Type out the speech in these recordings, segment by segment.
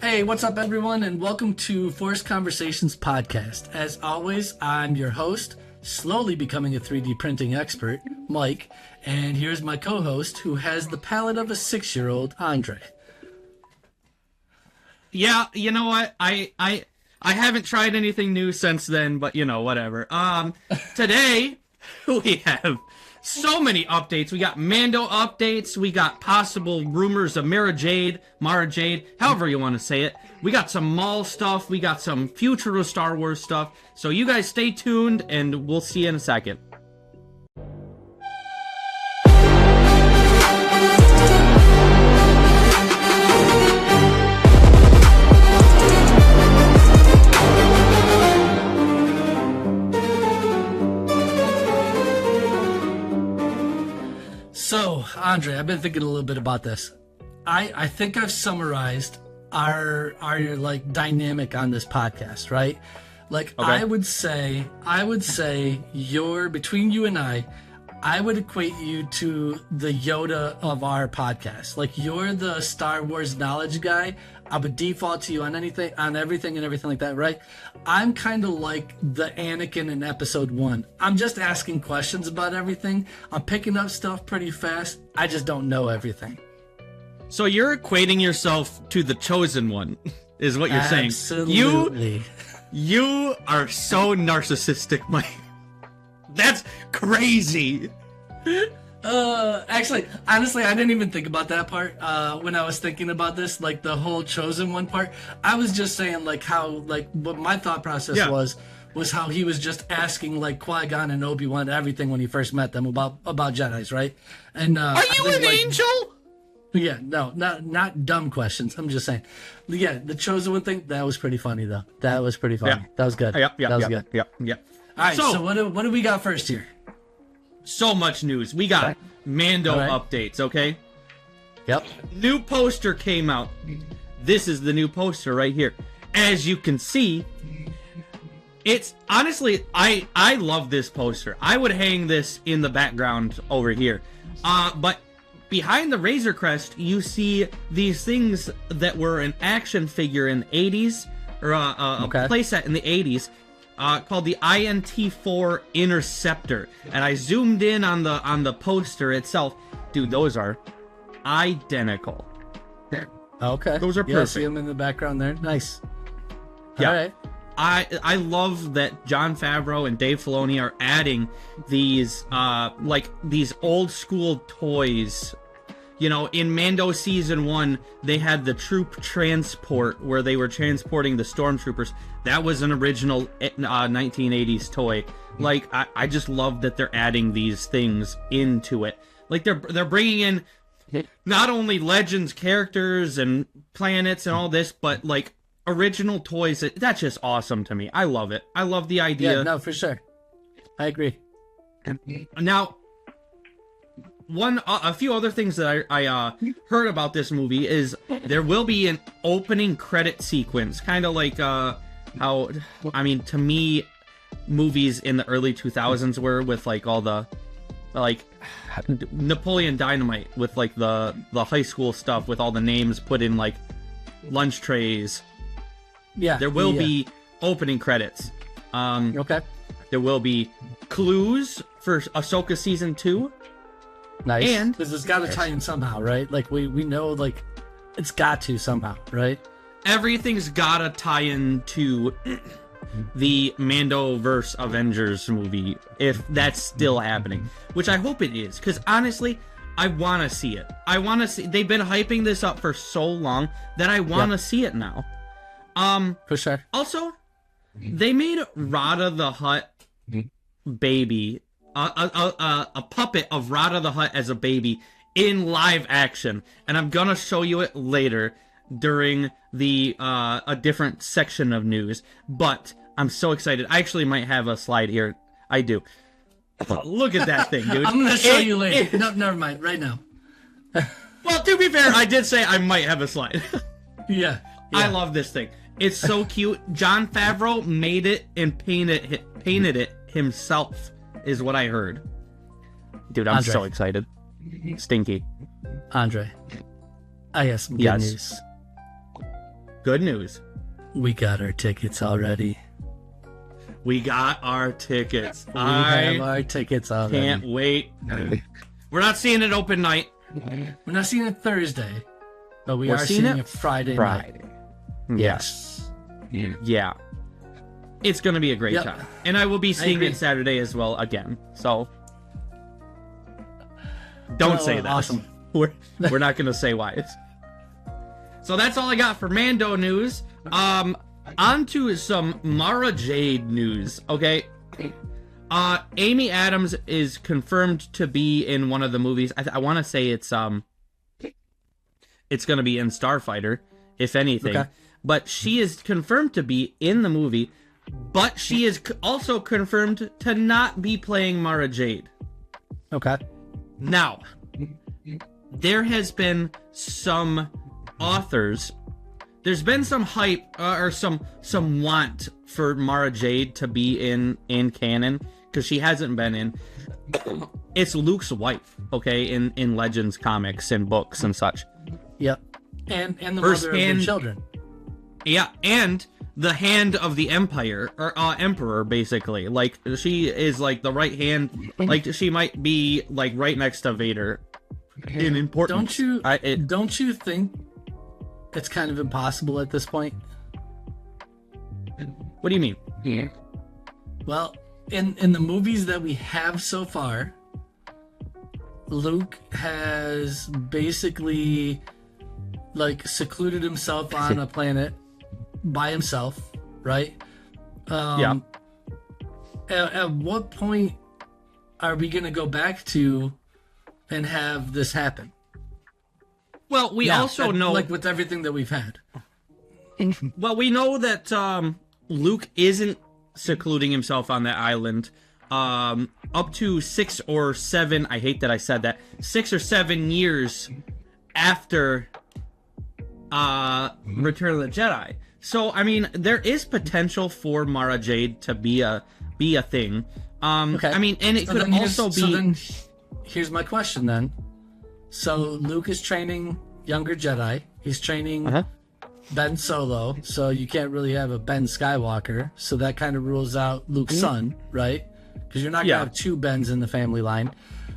Hey, what's up, everyone, and welcome to Forced Conversations podcast. As always, I'm your host, slowly becoming a 3D printing expert, Mike, and here's my co-host, who has the palate of a 6-year-old, Andre. Yeah, you know what? I haven't tried anything new since then, but you know, whatever. Today we have so many updates. We got Mando updates. We got possible rumors of Mara Jade, however you want to say it. We got some Maul stuff. We got some future of Star Wars stuff. So you guys stay tuned, and we'll see you in a second. So, Andre, I've been thinking a little bit about this. I think I've summarized our like dynamic on this podcast, right? Like, okay. I would say between you and I would equate you to the Yoda of our podcast. Like, you're the Star Wars knowledge guy. I would default to you on everything and everything like that, right? I'm kind of like the Anakin in episode 1. I'm just asking questions about everything. I'm picking up stuff pretty fast. I just don't know everything. So you're equating yourself to the chosen one, is what you're saying. Absolutely. You are so narcissistic, Mike. That's crazy. Actually, honestly, I didn't even think about that part when I was thinking about this, like the whole chosen one part. I was just saying, like, how, like, what my thought process was how he was just asking, like, Qui-Gon and Obi-Wan everything when he first met them about Jedis, right? And are you an angel? Yeah, no, not dumb questions. I'm just saying. Yeah, the chosen one thing, that was pretty funny, though. That was pretty funny. Yeah. That was good. That was good. Yep. All right, so what do we got first here? So much news. We got Mando updates, okay? Yep. New poster came out. This is the new poster right here. As you can see, it's honestly, I love this poster. I would hang this in the background over here. But behind the Razor Crest, you see these things that were an action figure in the 80s, or a playset in the 80s. Called the INT-4 Interceptor, and I zoomed in on the poster itself. Dude, those are identical. Okay, those are perfect. Yeah, see them in the background there. Nice. Yeah. All right. I love that Jon Favreau and Dave Filoni are adding these like these old school toys. You know, in Mando Season 1, they had the troop transport where they were transporting the stormtroopers. That was an original 1980s toy. Like, I just love that they're adding these things into it. Like, they're bringing in not only Legends characters and planets and all this, but, like, original toys. That's just awesome to me. I love it. I love the idea. Yeah, no, for sure. I agree. Now, a few other things that I heard about this movie is there will be an opening credit sequence, kind of like how, I mean, to me, movies in the early 2000s were with like all the like Napoleon Dynamite with like the high school stuff with all the names put in like lunch trays. Yeah, there will be opening credits. Okay. There will be clues for Ahsoka Season 2. Nice. And because it's got to tie in somehow, right? Like we know, like it's got to somehow, right? Everything's gotta tie into the Mandoverse Avengers movie, if that's still happening, which I hope it is, because honestly, I want to see it. I want to see. They've been hyping this up for so long that I want to see it now. For sure. Also, they made Rada the Hutt baby. A puppet of Rada the Hutt as a baby in live action, and I'm gonna show you it later during the a different section of news. But I'm so excited. I actually might have a slide here. I do. Look at that thing, dude. I'm gonna show you later. No, never mind. Right now. Well, to be fair, I did say I might have a slide. Yeah. I love this thing. It's so cute. Jon Favreau made it and painted it himself, is what I heard. Dude, I'm so excited. Stinky. Andre, I have some good news. good news. We got our tickets already. We got our tickets. We have our tickets already. Can't wait. We're not seeing it open night. We're not seeing it Thursday, but we're seeing it Friday night. Yes. Yeah. It's going to be a great time. And I will be seeing it Saturday as well again. So don't say that. Awesome. We're not going to say why. So that's all I got for Mando news. On to some Mara Jade news, okay? Amy Adams is confirmed to be in one of the movies. I want to say it's going to be in Starfighter, if anything. Okay. But she is confirmed to be in the movie, but she is also confirmed to not be playing Mara Jade. Okay. Now, there has been some authors. There's been some hype or some want for Mara Jade to be in canon because she hasn't been in. It's Luke's wife, okay, in Legends comics and books and such. Yep. And the mother of their children. Yeah, and the hand of the Empire or Emperor, basically. Like she is like the right hand. Like she might be like right next to Vader in importance. Don't you think it's kind of impossible at this point? What do you mean? Yeah. Well, in the movies that we have so far, Luke has basically like secluded himself on a planet by himself, right? Yeah. At what point are we going to go back to and have this happen? Well, we also know, like with everything that we've had. Well, we know that Luke isn't secluding himself on that island up to 6 or 7. I hate that I said that. 6 or 7 years after Return of the Jedi. So, I mean, there is potential for Mara Jade to be a thing. Okay. I mean, and it could also be. So then, here's my question then. So Luke is training younger Jedi. He's training Ben Solo. So you can't really have a Ben Skywalker. So that kind of rules out Luke's son, right? Because you're not going to have 2 Bens in the family line.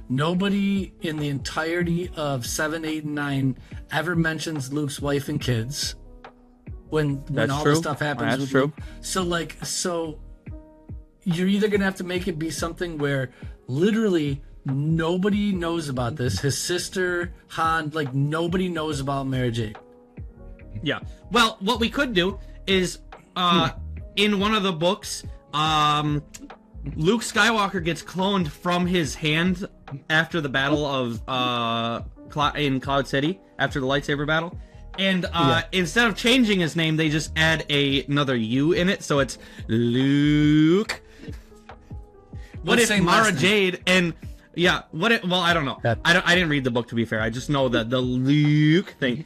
Nobody in the entirety of 7, 8, and 9 ever mentions Luke's wife and kids when all this stuff happens with Luke. So you're either going to have to make it be something where literally nobody knows about this. His sister, Han, like nobody knows about Mara Jade. Yeah. Well, what we could do is in one of the books, Luke Skywalker gets cloned from his hand after the battle of in Cloud City, after the lightsaber battle. And instead of changing his name, they just add another U in it, so it's Luke. What if Mara Jade and well, I don't know. I didn't read the book, to be fair. I just know that the Luke thing.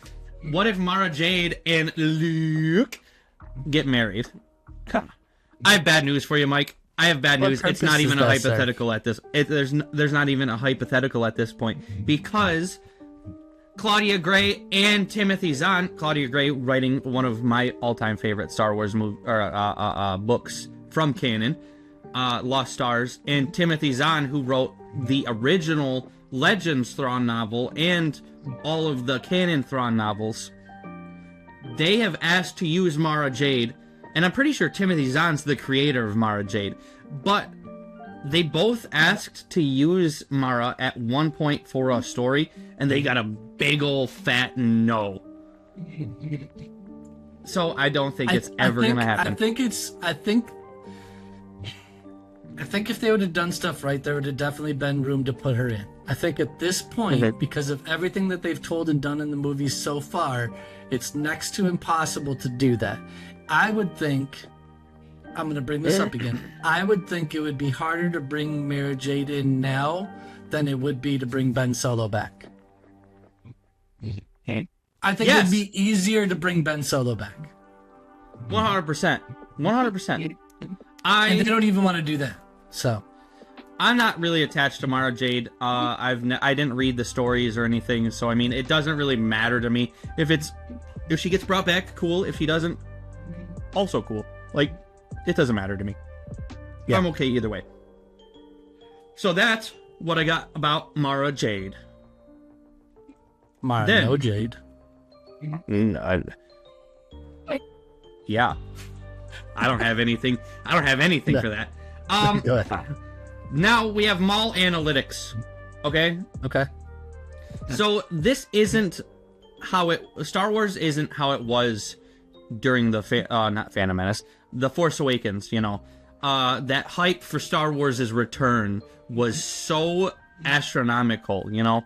What if Mara Jade and Luke get married? I have bad news for you, Mike. I have bad news. It's not even a hypothetical at this. There's not even a hypothetical at this point, because Claudia Gray and Timothy Zahn. Claudia Gray writing one of my all-time favorite Star Wars books from canon, Lost Stars, and Timothy Zahn, who wrote the original Legends Thrawn novel and all of the canon Thrawn novels. They have asked to use Mara Jade, and I'm pretty sure Timothy Zahn's the creator of Mara Jade, but they both asked to use Mara at one point for a story, and they got a big old fat no. So I don't think it's ever going to happen. I think if they would have done stuff right, there would have definitely been room to put her in. I think at this point, because of everything that they've told and done in the movies so far, it's next to impossible to do that. I would think, I'm going to bring this up again, I would think it would be harder to bring Mara Jade in now than it would be to bring Ben Solo back. I think it would be easier to bring Ben Solo back. 100%. 100%. And they don't even want to do that. So I'm not really attached to Mara Jade. I didn't read the stories or anything, so I mean, it doesn't really matter to me if it's If she gets brought back, cool. If she doesn't, also cool. Like, it doesn't matter to me. Yeah. I'm okay either way. So that's what I got about Mara Jade. Mara, no Jade. Yeah. I don't have anything. I don't have anything for that. Go ahead. Now we have Maul Analytics. Okay? Okay. So this isn't how it... Star Wars isn't how it was during the... not Phantom Menace. The Force Awakens, you know. That hype for Star Wars' return was so astronomical, you know?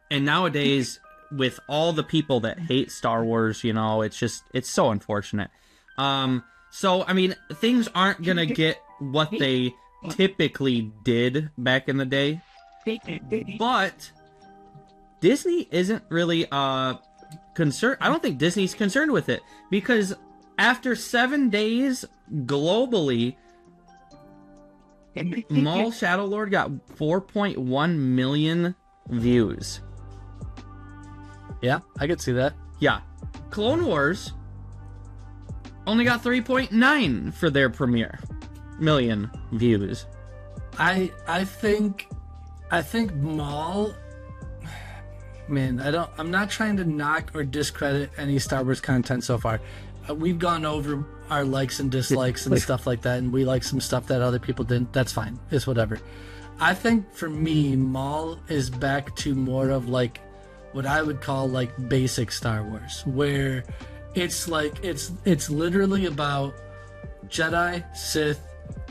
And nowadays, with all the people that hate Star Wars, you know, it's so unfortunate. So, I mean, things aren't gonna get what they typically did back in the day. But Disney isn't really concerned. I don't think Disney's concerned with it, because after 7 days globally, Maul Shadowlord got 4.1 million views. Yeah, I could see that. Yeah. Clone Wars only got 3.9 for their premiere million views. I think Maul, man, I'm not trying to knock or discredit any Star Wars content so far. We've gone over our likes and dislikes and stuff like that, and we like some stuff that other people didn't. That's fine. It's whatever. I think for me, Maul is back to more of like what I would call like basic Star Wars, where it's like it's literally about Jedi, Sith,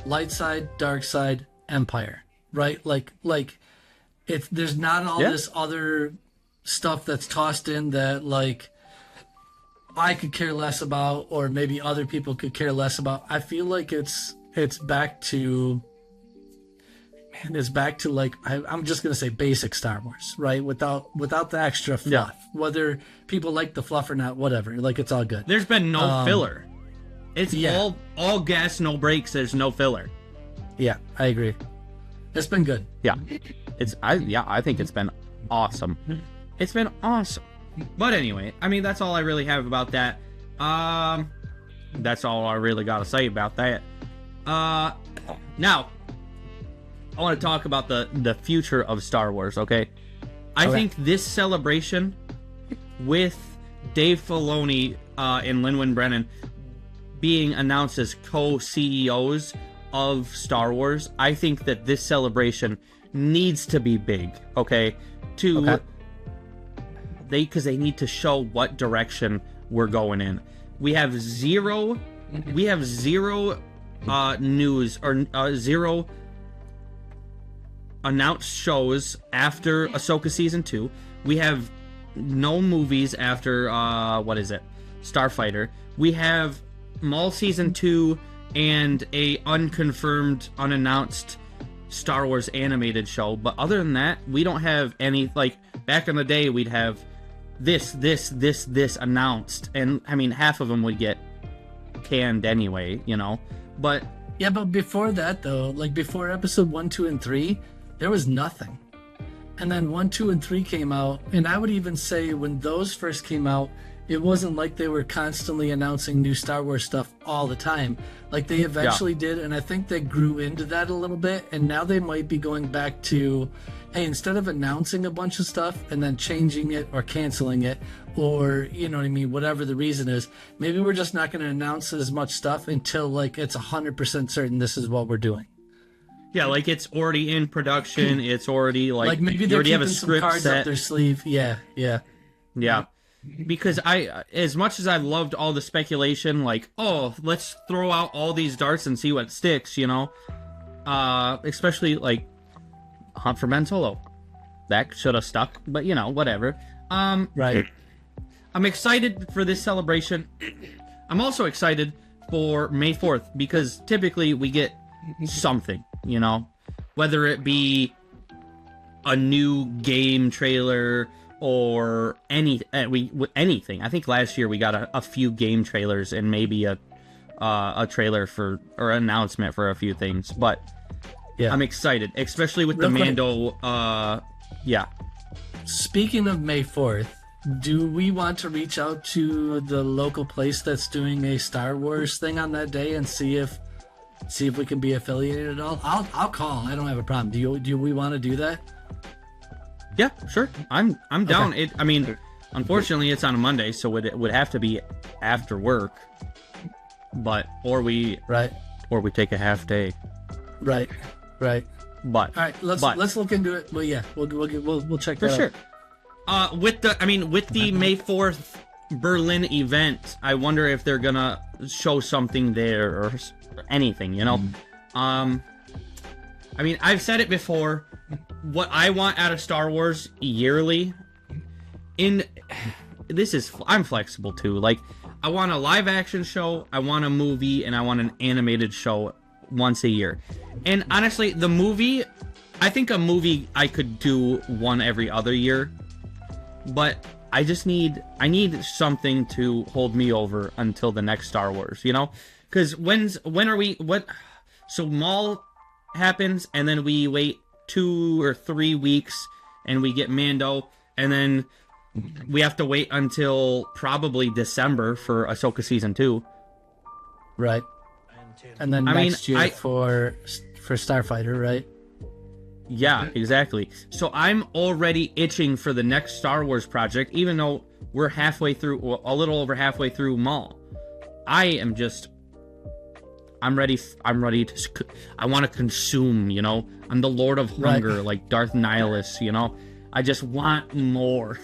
light side, dark side, Empire, right? Like there's not all this other stuff that's tossed in that like I could care less about, or maybe other people could care less about. I feel like it's back to, man, it's back to like, I'm just gonna say basic Star Wars, right? Without the extra fluff. Yeah. Whether people like the fluff or not, whatever. Like, it's all good. There's been no filler. It's all gas, no breaks. There's no filler. Yeah, I agree. It's been good. Yeah, I think it's been awesome. It's been awesome. But anyway, I mean, that's all I really have about that. That's all I really got to say about that. Now, I want to talk about the future of Star Wars, okay? I think this celebration with Dave Filoni and Lin-Manuel Brennan being announced as co-CEOs of Star Wars, I think that this celebration needs to be big, okay? Because they need to show what direction we're going in. We have zero news or zero announced shows after Ahsoka Season 2. We have no movies after, Starfighter. We have Maul Season 2 and a unconfirmed, unannounced Star Wars animated show. But other than that, we don't have any, like, back in the day, we'd have this announced. And, I mean, half of them would get canned anyway, you know? But... yeah, but before that, though, like, before Episode 1, 2, and 3, there was nothing. And then 1, 2, and 3 came out, and I would even say when those first came out, it wasn't like they were constantly announcing new Star Wars stuff all the time. Like, they eventually did, and I think they grew into that a little bit, and now they might be going back to, hey, instead of announcing a bunch of stuff and then changing it or canceling it, or, you know what I mean, whatever the reason is, maybe we're just not going to announce as much stuff until, like, it's 100% certain this is what we're doing. Yeah, like, it's already in production, it's already, like maybe they're keeping some cards up their sleeve. Yeah. Because as much as I loved all the speculation, like, oh, let's throw out all these darts and see what sticks, you know? Especially, like, Hunt for Ben Solo. That should have stuck, but, you know, whatever. Right. I'm excited for this celebration. I'm also excited for May 4th, because typically we get something, you know? Whether it be a new game trailer or anything. I think last year we got a few game trailers and maybe a trailer for, or an announcement for a few things. But yeah, I'm excited, especially with the Mando. Yeah. Speaking of May 4th, do we want to reach out to the local place that's doing a Star Wars thing on that day and see if we can be affiliated at all? I'll call. I don't have a problem. Do we want to do that? Yeah, sure. I'm down. Okay. I mean, unfortunately, it's on a Monday, so it would have to be after work. But or we take a half day. Right. But all right, let's look into it. Well, yeah, we'll check that for sure. With the May 4th Berlin event, I wonder if they're gonna show something there or anything, you know. I mean, I've said it before. What I want out of Star Wars yearly, I'm flexible too. Like, I want a live action show, I want a movie, and I want an animated show once a year. And honestly, the movie, I think a movie I could do one every other year, but I need something to hold me over until the next Star Wars, you know? Because so Maul happens, and then we wait 2 or 3 weeks, and we get Mando, and then we have to wait until probably December for Ahsoka Season 2. Right. And then next year for Starfighter, right? Yeah, exactly. So I'm already itching for the next Star Wars project, even though we're a little over halfway through Maul. I'm ready to, I want to consume, you know? I'm the Lord of Hunger, like Darth Nihilus, you know? I just want more.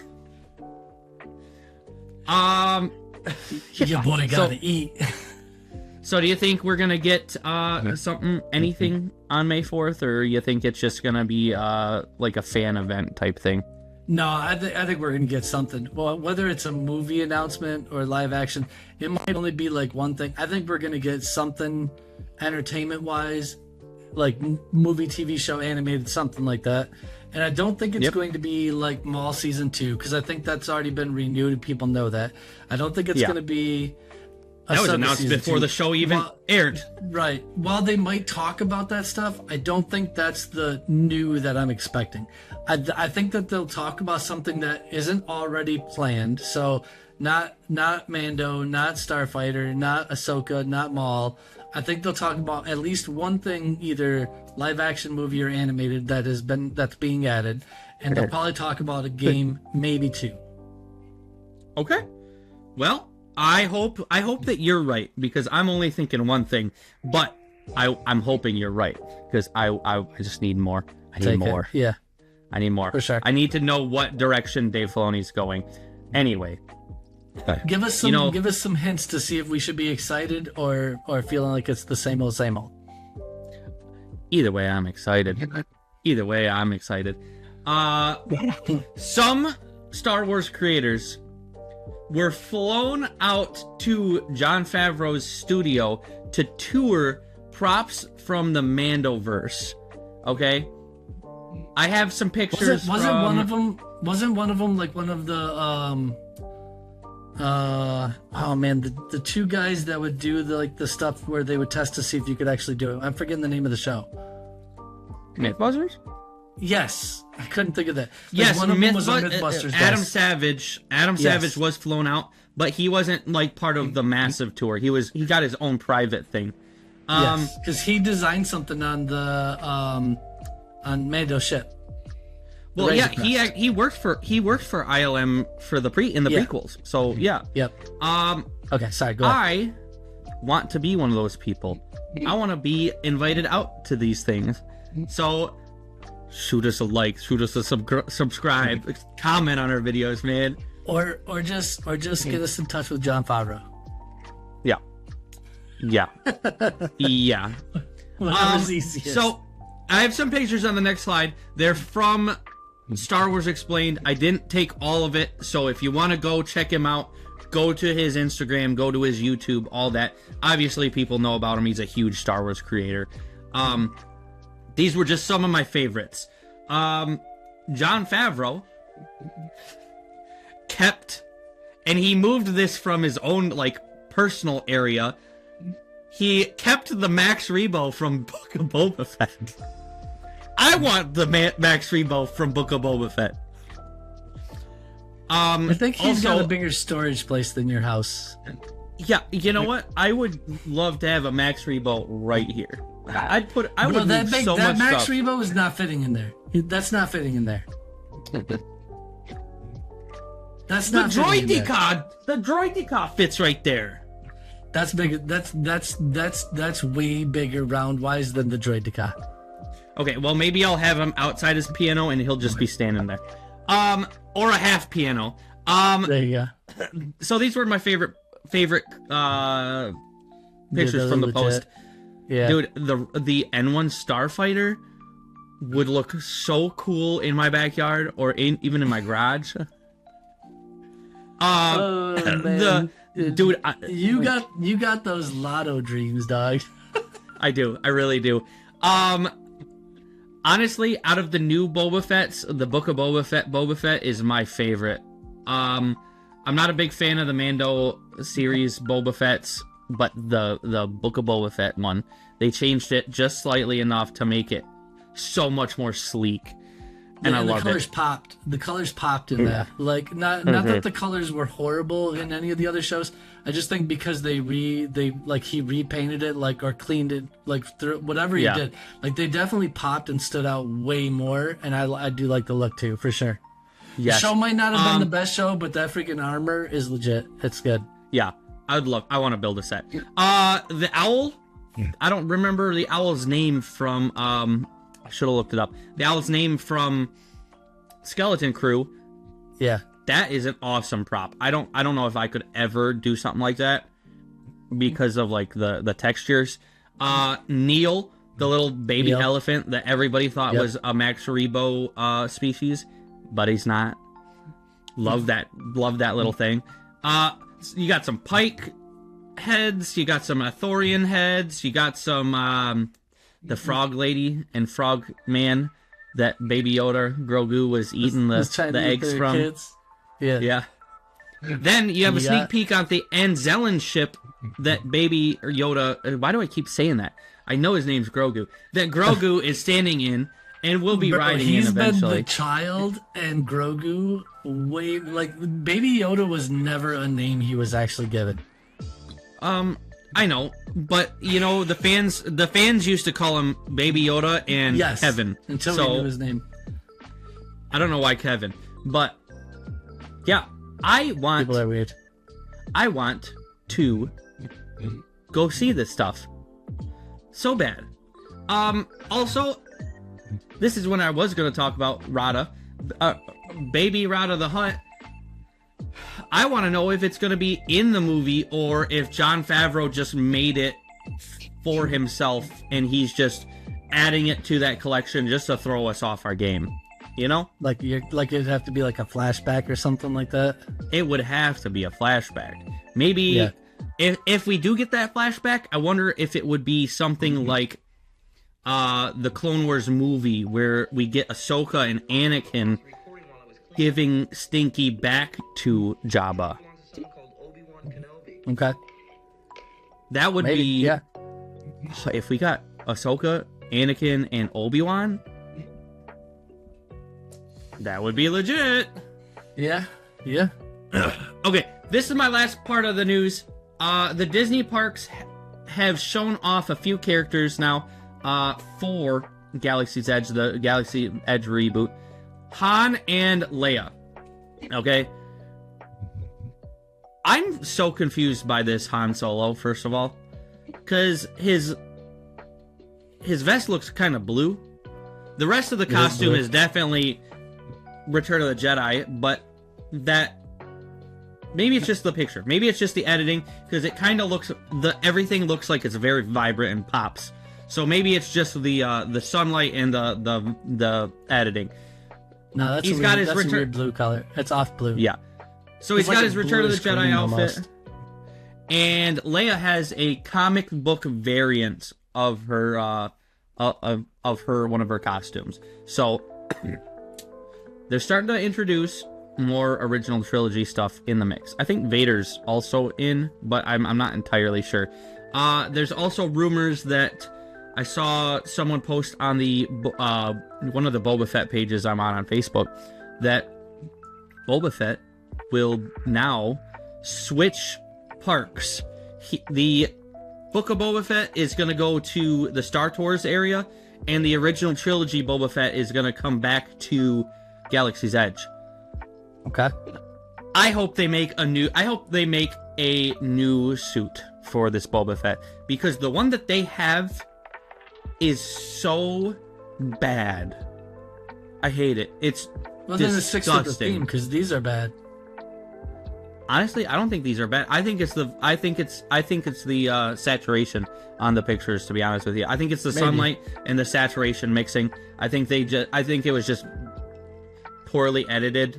Your boy gotta eat. So do you think we're gonna get anything on May 4th, or you think it's just gonna be like a fan event type thing? No, I think we're gonna get something. Well, whether it's a movie announcement or live action, it might only be like one thing. I think we're gonna get something entertainment wise, like movie, TV show, animated, something like that. And I don't think it's going to be like Maul Season 2, because I think that's already been renewed and people know that. I don't think it's going to be... That was announced before the show even aired. Right. While they might talk about that stuff, I don't think that's the new that I'm expecting. I think that they'll talk about something that isn't already planned. So not Mando, not Starfighter, not Ahsoka, not Maul. I think they'll talk about at least one thing, either live action movie or animated, that's being added, and they'll probably talk about a game, maybe 2. Okay. Well, I hope that you're right, because I'm only thinking one thing, but I'm hoping you're right, because I just need more. I need more. Yeah. I need more. For sure. I need to know what direction Dave Filoni's going. Anyway. Give us some hints to see if we should be excited or feeling like it's the same old. Either way, I'm excited. Some Star Wars creators were flown out to Jon Favreau's studio to tour props from the Mandoverse. Okay? I have some pictures. Wasn't one of them like one of the the 2 guys that would do the stuff where they would test to see if you could actually do it. I'm forgetting the name of the show. Mythbusters? Yes, I couldn't think of that. Yes, one of them was a Mythbusters. Adam Savage was flown out, but he wasn't like part of the massive tour. He got his own private thing. Yes, because he designed something on the on Mando's ship. Well, yeah, he worked for ILM for the prequels. So yeah. Yep. Okay, sorry. Go ahead. I want to be one of those people. I want to be invited out to these things. So shoot us a like, shoot us a subscribe, comment on our videos, man. Or just get us in touch with Jon Favreau. Yeah. Yeah. Yeah. Whatever's easiest. So I have some pictures on the next slide. They're from Star Wars Explained. I didn't take all of it, so if you want to go check him out, go to his Instagram, go to his YouTube, all that. Obviously, people know about him. He's a huge Star Wars creator. These were just some of my favorites. Jon Favreau kept, and he moved this from his own personal area. He kept the Max Rebo from Book of Boba Fett. I want the Max Rebo from Book of Boba Fett. I think he's also, got a bigger storage place than your house. Yeah, you know what? I would love to have a Max Rebo right here. I would that move so much Max stuff. Rebo is not fitting in there. That's not fitting in there. That's The not fitting in there. The Droideka fits right there. That's big. That's way bigger round wise than the Droideka. Okay, well maybe I'll have him outside his piano and he'll just be standing there. Or a half piano. There you go. So these were my favorite pictures from the legit. post. Yeah. Dude, the N1 Starfighter would look so cool in my backyard or even in my garage. Man. Dude, you got those lotto dreams, dog. I do. I really do. Honestly, out of the new Boba Fett's, the Book of Boba Fett is my favorite. I'm not a big fan of the Mando series Boba Fett's, but the Book of Boba Fett one, they changed it just slightly enough to make it so much more sleek. And I love it. The colors popped in that. Like not that the colors were horrible in any of the other shows. I just think because he repainted it or cleaned it through whatever he did. Like they definitely popped and stood out way more. And I do like the look too, for sure. Yes. The show might not have been the best show, but that freaking armor is legit. It's good. Yeah, I want to build a set. The owl. I don't remember the owl's name from. I should have looked it up. The owl's name from Skeleton Crew. Yeah, that is an awesome prop. I don't know if I could ever do something like that because of the textures. Neil, the little baby elephant that everybody thought was a Max Rebo species, but he's not. Love that little thing. You got some Pike heads. You got some Athorian heads. You got some the Frog Lady and Frog Man that Baby Yoda Grogu was eating the eggs from. Kids. Yeah. Then you have a sneak peek on the Anzellan ship that Baby Yoda. Why do I keep saying that? I know his name's Grogu. That Grogu is standing in and will be riding in eventually. He's been the child and Grogu Baby Yoda was never a name he was actually given. I know, but the fans used to call him Baby Yoda and Kevin until we knew his name. I don't know why Kevin, but yeah, people are weird. I want to go see this stuff so bad. Also, this is when I was going to talk about Rada, Baby Rada the Hutt. I want to know if it's going to be in the movie or if Jon Favreau just made it for himself and he's just adding it to that collection just to throw us off our game. Like it'd have to be like a flashback or something like that. It would have to be a flashback. Maybe if we do get that flashback, I wonder if it would be something like the Clone Wars movie where we get Ahsoka and Anakin giving Stinky back to Jabba. Okay. That would be... If we got Ahsoka, Anakin, and Obi-Wan, that would be legit. Yeah. Okay, this is my last part of the news. The Disney parks have shown off a few characters now for Galaxy's Edge, the Galaxy Edge reboot. Han and Leia. Okay. I'm so confused by this Han Solo, first of all. Because his vest looks kind of blue. The rest of the costume is definitely Return of the Jedi, but maybe it's just the picture. Maybe it's just the editing, because it kind of looks... Everything looks like it's very vibrant and pops. So maybe it's just the sunlight and the editing. No, that's a weird blue color. It's off blue. Yeah. So he's got his Return of the Jedi outfit. And Leia has a comic book variant of her one of her costumes. So they're starting to introduce more original trilogy stuff in the mix. I think Vader's also in, but I'm not entirely sure. There's also rumors that I saw someone post on the one of the Boba Fett pages I'm on Facebook that Boba Fett will now switch parks. The Book of Boba Fett is going to go to the Star Tours area, and the original trilogy Boba Fett is going to come back to Galaxy's Edge. Okay. I hope they make a new suit for this Boba Fett, because the one that they have is so bad. I hate it. It's then it sticks to the disgusting. theme, because these are bad. Honestly, I don't think these are bad. I think it's the saturation on the pictures, to be honest with you. I think it's the sunlight and the saturation mixing. I think it was just poorly edited.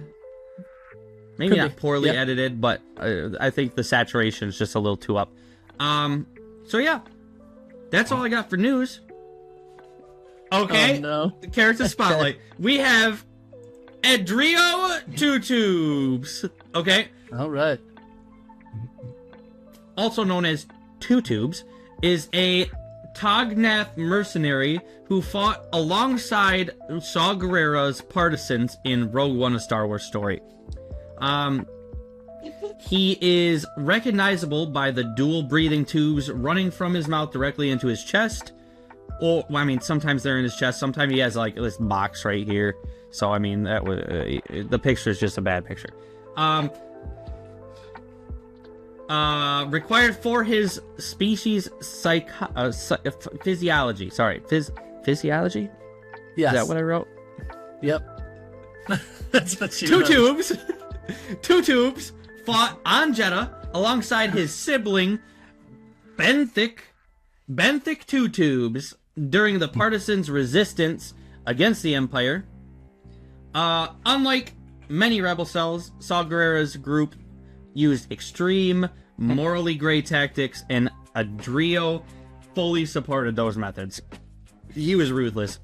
Maybe not poorly edited, but I think the saturation is just a little too up. So yeah. That's all I got for news. Okay. Oh, no. The character spotlight. We have Adrio Two Tubes. Okay. All right. Also known as Two Tubes, is a Tognath mercenary who fought alongside Saw Gerrera's partisans in Rogue One, a Star Wars story. He is recognizable by the dual breathing tubes running from his mouth directly into his chest. Or, well, I mean, sometimes they're in his chest. Sometimes he has, like, this box right here. So, I mean, that was, the picture is just a bad picture. Required for his species physiology. Sorry, physiology? Yes. Is that what I wrote? Yep. That's what you Two Tubes. Two Tubes fought on Jeddah alongside his sibling Benthic Two Tubes during the partisans' resistance against the Empire. Unlike many rebel cells, Saw Gerrera's group used extreme, morally gray tactics, and Adrio fully supported those methods. He was ruthless.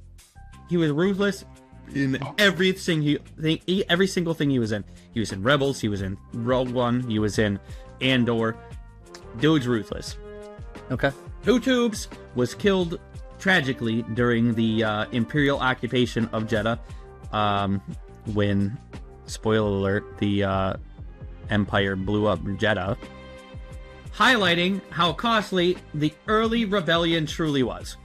He was ruthless in every single thing he was in. He was in Rebels, he was in Rogue One, he was in Andor. Dude's ruthless. Okay. Two Tubes was killed tragically during the Imperial occupation of Jeddah, when, spoiler alert, the Empire blew up Jeddah, highlighting how costly the early rebellion truly was.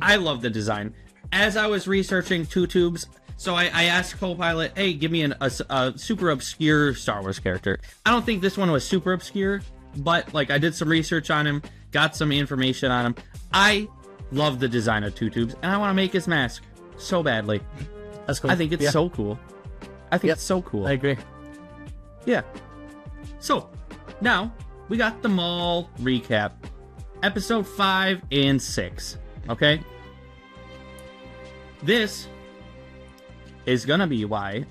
I love the design. As I was researching Two Tubes, so I asked Copilot, hey, give me a super obscure Star Wars character. I don't think this one was super obscure, but like I did some research on him, got some information on him. I love the design of Two Tubes, and I want to make his mask so badly. That's cool. I think it's so cool. I think it's so cool. I agree. Yeah. So, now, we got the Maul recap. Episode 5 and 6. Okay? This is gonna be why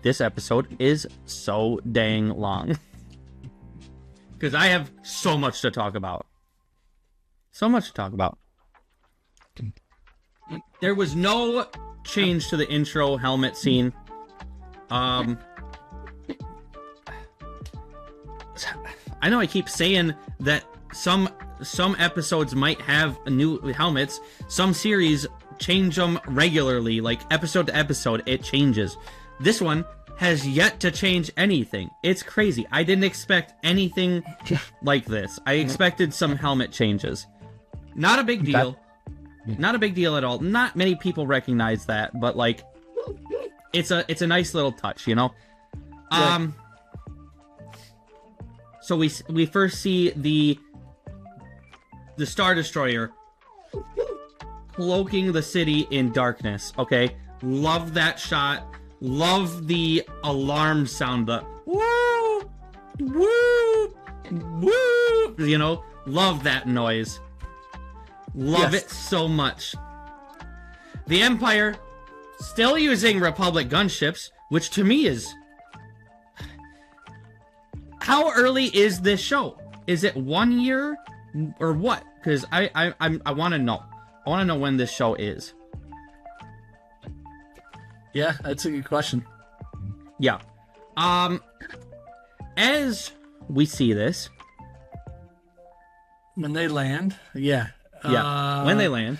this episode is so dang long. Because I have so much to talk about. So much to talk about. There was no change to the intro helmet scene. I know I keep saying that some episodes might have new helmets. Some series change them regularly, like episode to episode, it changes. This one has yet to change anything. It's crazy. I didn't expect anything like this. I expected some helmet changes. Not a big deal. Not a big deal at all. Not many people recognize that, but like, it's a nice little touch, you know. So we first see the Star Destroyer cloaking the city in darkness. Okay, love that shot. Love the alarm sound. The woo, woo, woo. You know, love that noise. Love it so much. The Empire still using Republic gunships, which to me is... How early is this show? Is it 1 year or what? Because I want to know. I want to know when this show is. Yeah, that's a good question. Yeah. As we see this, when they land, yeah. Yeah. When they land,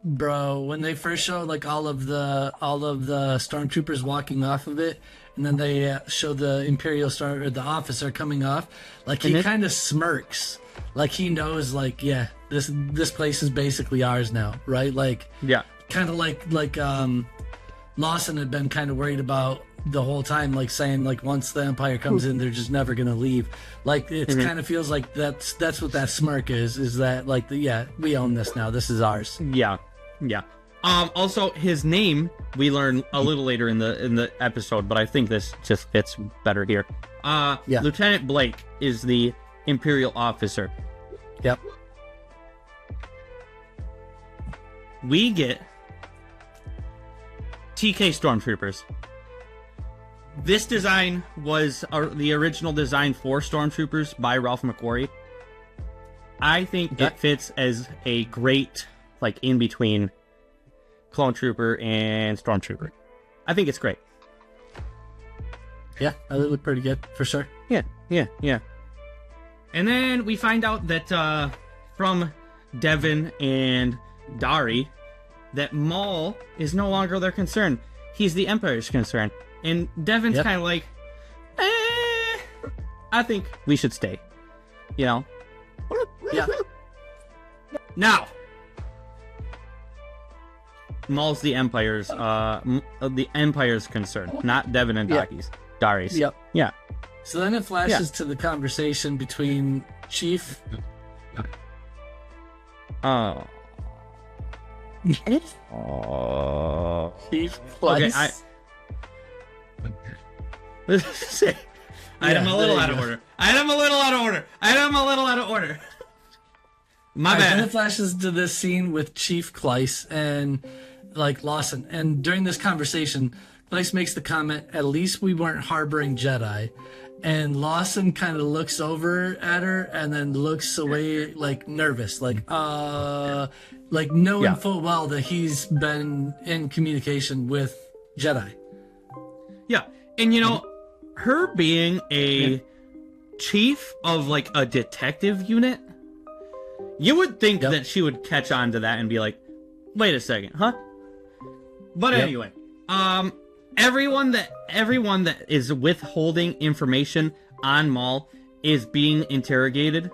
Bro, when they first show like all of the stormtroopers walking off of it, and then they show the Imperial Star or the officer coming off, like he kind of smirks, like he knows, like this place is basically ours now, right? Like kind of like Lawson had been kind of worried about the whole time, like saying like once the Empire comes in, they're just never gonna leave. Like it kind of feels like that's what that smirk is that like we own this now. This is ours. Yeah. Also, his name we learn a little later in the episode, but I think this just fits better here. Lieutenant Blake is the Imperial officer. Yep. We get TK Stormtroopers. This design was the original design for Stormtroopers by Ralph McQuarrie. I think it fits as a great, like, in-between Clone Trooper and Stormtrooper. I think it's great. Yeah, they look pretty good, for sure. Yeah. And then we find out that from Devin and Dari that Maul is no longer their concern. He's the Empire's concern. And Devin's kind of like, I think we should stay. You know? Yeah. Now, Maul's the Empire's concern, not Devin and Dari's. Yep. Yeah. So then it flashes to the conversation between Chief. Chief Place. Okay, I'm a little out of order. My bad. Then it flashes to this scene with Chief Kleiss and like Lawson. And during this conversation, Kleiss makes the comment, "At least we weren't harboring Jedi." And Lawson kind of looks over at her and then looks away, like nervous, like knowing full well that he's been in communication with Jedi. Yeah, and you know, her being a chief of like a detective unit, you would think that she would catch on to that and be like, "Wait a second, huh?" But anyway, everyone that is withholding information on Maul is being interrogated,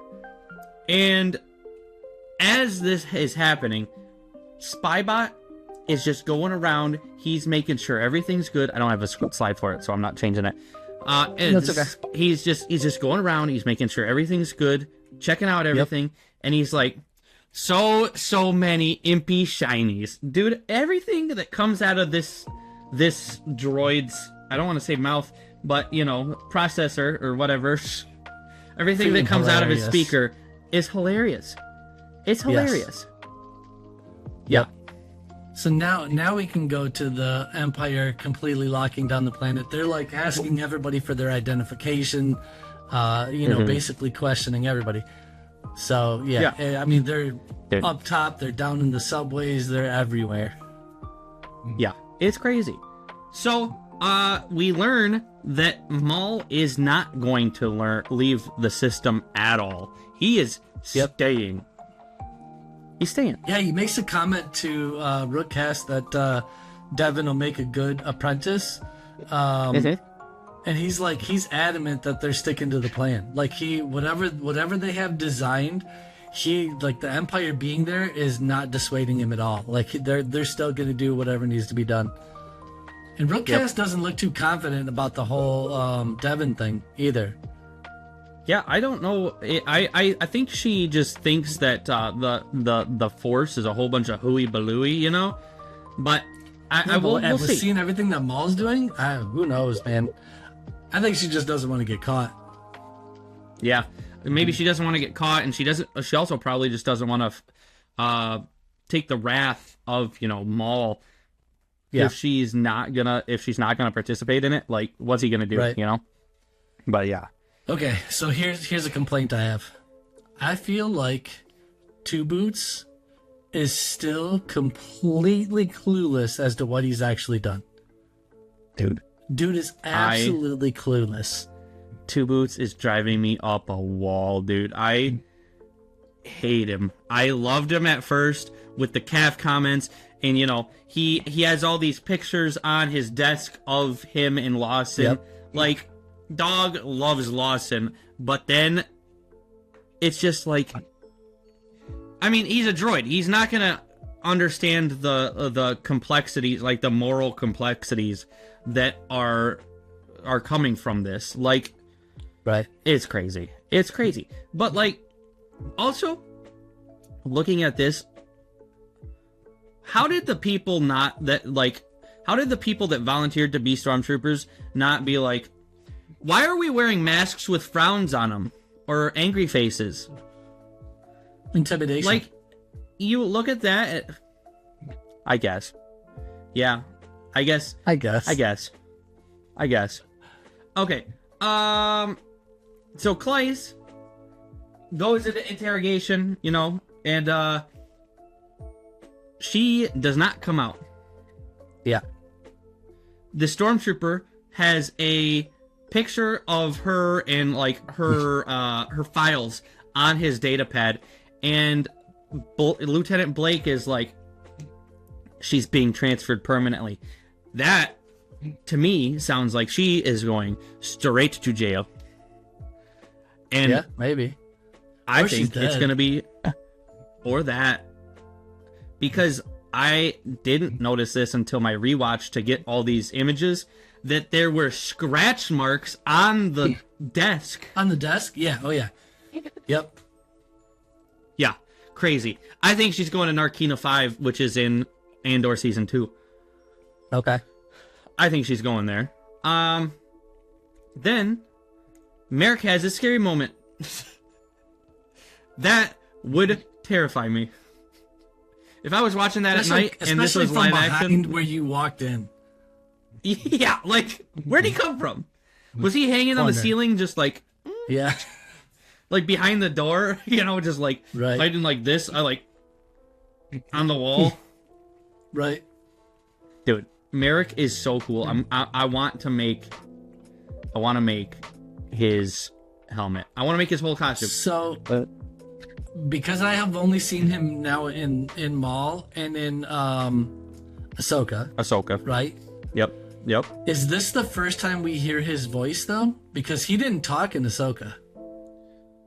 and as this is happening, Spybot is just going around. He's making sure everything's good. I don't have a slide for it, so I'm not changing it. That's okay. He's just going around. He's making sure everything's good, checking out everything, and he's like, so many impy shinies, dude. Everything that comes out of this droid's, I don't want to say mouth, but you know, processor or whatever. Everything that comes out of his speaker is hilarious. It's hilarious. Yep. So now we can go to the Empire completely locking down the planet. They're like asking everybody for their identification, basically questioning everybody. So I mean, they're up top, they're down in the subways, they're everywhere. Yeah, it's crazy. So we learn that Maul is not going to leave the system at all. He is staying. He's staying. Yeah, he makes a comment to Rookcast that Devin will make a good apprentice. And he's adamant that they're sticking to the plan. Like whatever they have designed, the Empire being there is not dissuading him at all. Like they're still going to do whatever needs to be done. And Rookcast doesn't look too confident about the whole Devin thing either. Yeah, I don't know. I think she just thinks that the Force is a whole bunch of hooey balooey, you know. But we'll see. Seeing everything that Maul's doing, who knows, man. I think she just doesn't want to get caught. Yeah, maybe she doesn't want to get caught, and she doesn't. She also probably just doesn't want to take the wrath of Maul. Yeah. If she's not gonna participate in it, like what's he gonna do? Right. You know. But yeah. Okay, so here's a complaint I have. I feel like Two Boots is still completely clueless as to what he's actually done. Dude is absolutely clueless. Two Boots is driving me up a wall, dude. I hate him. I loved him at first with the calf comments, and you know he has all these pictures on his desk of him and Lawson. Yep. Like, dog loves Lawson, but then it's just like, I mean, he's a droid. He's not gonna understand the complexities, like the moral complexities that are coming from this. Like, right? It's crazy. It's crazy. But like, also looking at this, how did the people that volunteered to be stormtroopers not be like, why are we wearing masks with frowns on them or angry faces? Intimidation. Like, you look at that, I guess. Yeah. I guess. Okay. So Clay's goes into interrogation, you know, and she does not come out. Yeah. The stormtrooper has a picture of her and like her files on his data pad, and Lieutenant Blake is like, she's being transferred permanently. That, to me, sounds like she is going straight to jail. And yeah, maybe. I think it's going to be... Or that. Because I didn't notice this until my rewatch to get all these images, that there were scratch marks on the desk. On the desk? Yeah. Oh, yeah. Yep. Yeah. Crazy. I think she's going to Narkina 5, which is in Andor Season 2. Okay. I think she's going there. Then Merrick has a scary moment. That would terrify me. If I was watching that at night and this was live action, where you walked in. Yeah, like, where'd he come from? Was he hanging on the ceiling just like... Yeah. Like behind the door, you know, just like hiding like this. I like on the wall. Right. Dude, Merrick is so cool. I want to make his helmet. I want to make his whole costume. So, because I have only seen him now in Maul and in Ahsoka. Right? Yep. Is this the first time we hear his voice though? Because he didn't talk in Ahsoka.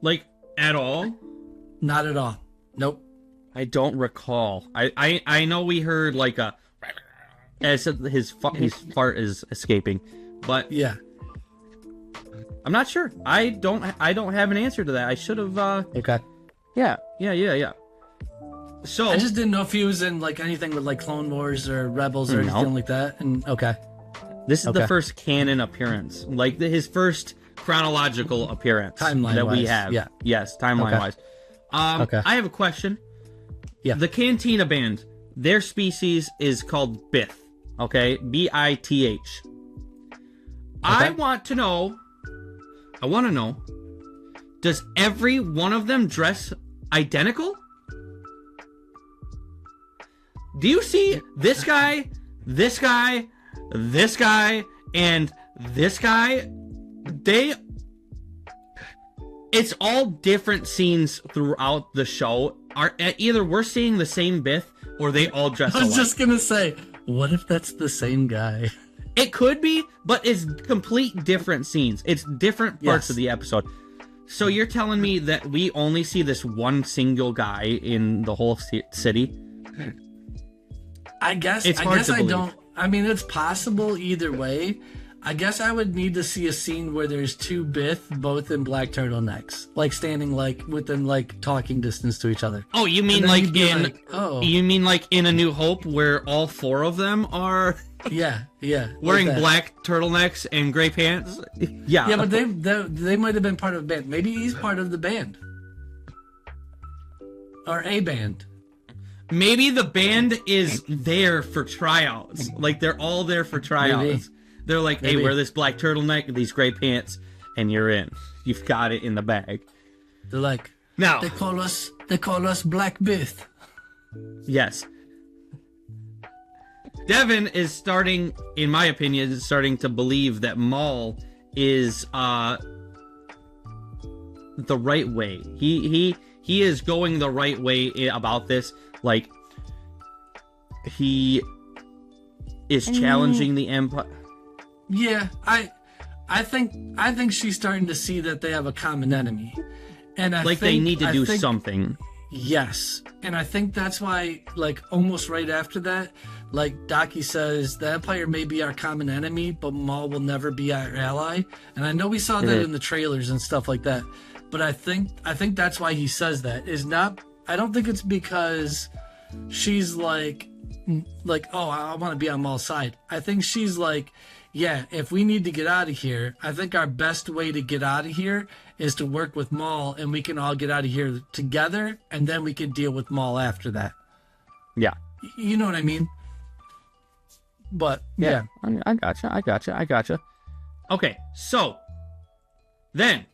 Like, at all? Not at all. Nope. I don't recall. I know we heard like a... As his fart is escaping, but yeah, I'm not sure. I don't have an answer to that. I should have. Okay. Yeah. So I just didn't know if he was in like anything with like Clone Wars or Rebels or anything like that. And okay, this is the first canon appearance, like his first chronological appearance that we have. Yeah. Yes, timeline wise. Okay. I have a question. Yeah. The Cantina Band, their species is called Bith. Okay, Bith. Okay. I want to know, does every one of them dress identical? Do you see this guy, this guy, this guy, and this guy? It's all different scenes throughout the show. Either we're seeing the same Bith or they all dress alike. I was just gonna say, what if that's the same guy? It could be, but it's complete different scenes. It's different parts of the episode. So you're telling me that we only see this one single guy in the whole city? I guess I don't. I mean, it's possible either way. I guess I would need to see a scene where there's two Bith, both in black turtlenecks, like standing like within like talking distance to each other. Oh, you mean like in? You mean like in A New Hope, where all four of them are? Yeah. Wearing black turtlenecks and gray pants. Yeah. Yeah, but they might have been part of a band. Maybe he's part of the band, or a band. Maybe the band is there for tryouts. Like they're all there for tryouts. Maybe. They're like, hey, wear this black turtleneck, these gray pants, and you're in. You've got it in the bag. They're like, now they call us Black Bith. Yes. Devin is starting, in my opinion, to believe that Maul is the right way. He is going the right way about this. Like, he is challenging the Empire. Yeah, I think she's starting to see that they have a common enemy, and They need to do something. Yes, and I think that's why, like, almost right after that, like, Daki says, the Empire may be our common enemy, but Maul will never be our ally. And I know we saw that in the trailers and stuff like that, but I think that's why he says that. I don't think it's because she's like, oh, I want to be on Maul's side. I think she's like, yeah, if we need to get out of here, I think our best way to get out of here is to work with Maul, and we can all get out of here together, and then we can deal with Maul after that. Yeah. You know what I mean? But, yeah. I gotcha. Okay, so, then,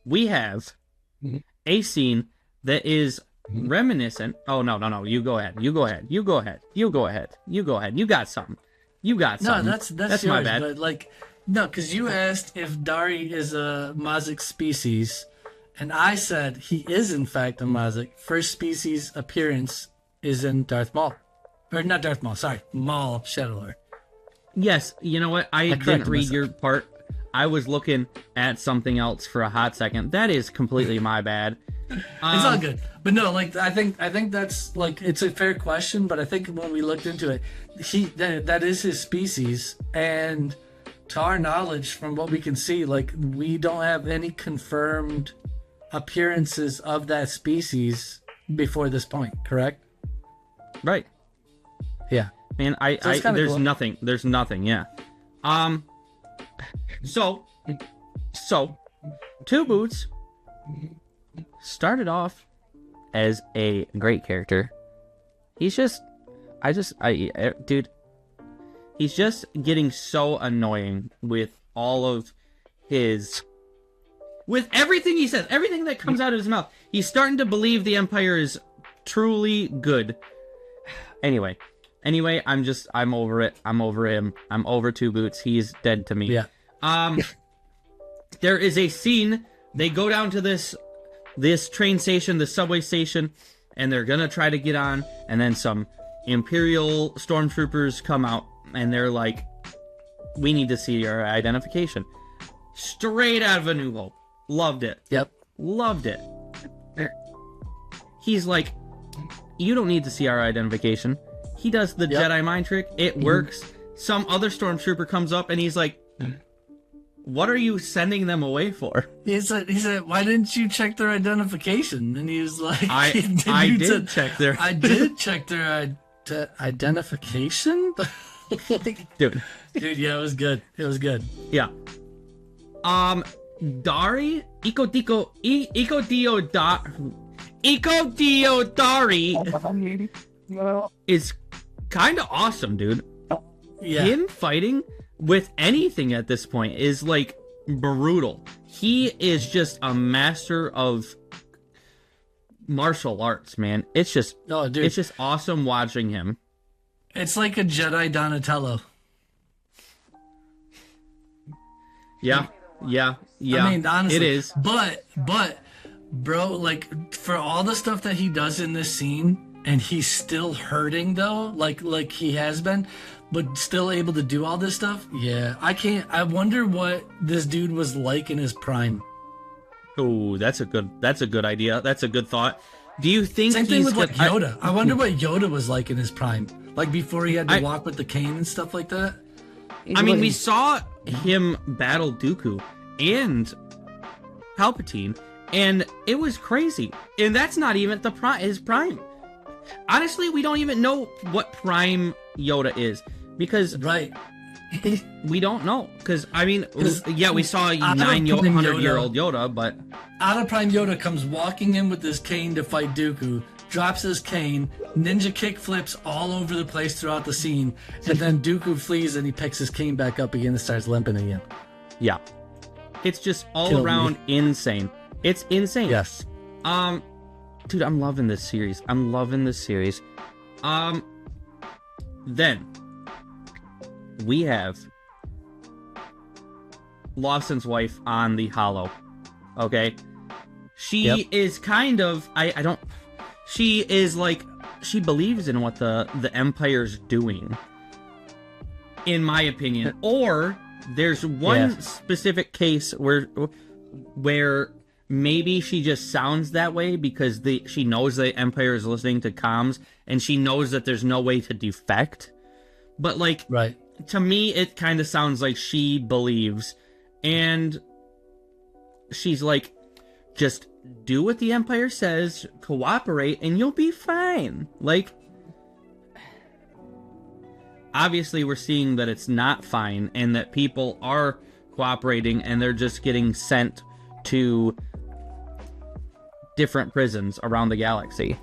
we have a scene that is reminiscent. Oh, no, you go ahead. You got something. No, that's yours, my bad. But, like, no, because you asked if Dari is a Mazik species, and I said he is in fact a Mazik. First species appearance is in Darth Maul. Or not Darth Maul, sorry. Maul Shadowlord. Yes, you know what? I didn't read your part. I was looking at something else for a hot second. That is completely my bad. It's all good. But no, like, I think that's, like, it's a fair question, but I think when we looked into it, that is his species, and to our knowledge, from what we can see, like, we don't have any confirmed appearances of that species before this point, correct? Right. Yeah. Man, there's cool. There's nothing, yeah. So, Two Boots started off as a great character. He's just getting so annoying with all of with everything he says, everything that comes out of his mouth. He's starting to believe the Empire is truly good. Anyway, I'm over it. I'm over him. I'm over Two Boots. He's dead to me. Yeah. There is a scene. They go down to this train station, the subway station, and they're gonna try to get on, and then some Imperial stormtroopers come out, and they're like, we need to see your identification. Straight out of A New Hope. Loved it. Yep. Loved it. He's like, you don't need to see our identification. He does the Jedi mind trick. It works. Some other stormtrooper comes up, and he's like, what are you sending them away for? He said, why didn't you check their identification? And he was like, I did check their identification? Dude, yeah, it was good. Yeah. Dari, Iko Dio Dari is kind of awesome, dude. Yeah. Him fighting with anything at this point is like brutal. He is just a master of martial arts, man. It's just it's just awesome watching him. It's like a Jedi Donatello. Yeah. I mean, honestly, it is. But bro, like, for all the stuff that he does in this scene, and he's still hurting though, like he has been, but still able to do all this stuff. Yeah, I wonder what this dude was like in his prime. Oh, that's a good idea. That's a good thought. Do you think same thing with like Yoda? I wonder what Yoda was like in his prime, like before he had to walk with the cane and stuff like that. I mean, we saw him battle Dooku and Palpatine, and it was crazy. And that's not even his prime. Honestly, we don't even know what prime Yoda is, because we don't know. Because I mean, yeah, we saw a 900-year-old Yoda, but out of prime Yoda comes walking in with his cane to fight Dooku, drops his cane, ninja kick flips all over the place throughout the scene, and then Dooku flees and he picks his cane back up again and starts limping again. Yeah, it's just all around insane. It's insane. Yes. Dude, I'm loving this series. Then we have Lawson's wife on the Hollow. Okay, she is kind of she is like she believes in what the Empire's doing, in my opinion. Or there's one specific case where maybe she just sounds that way because she knows the Empire is listening to comms, and she knows that there's no way to defect. But, like, right. To me, it kind of sounds like she believes, and she's like, just do what the Empire says, cooperate, and you'll be fine. Like, obviously we're seeing that it's not fine, and that people are cooperating, and they're just getting sent to different prisons around the galaxy.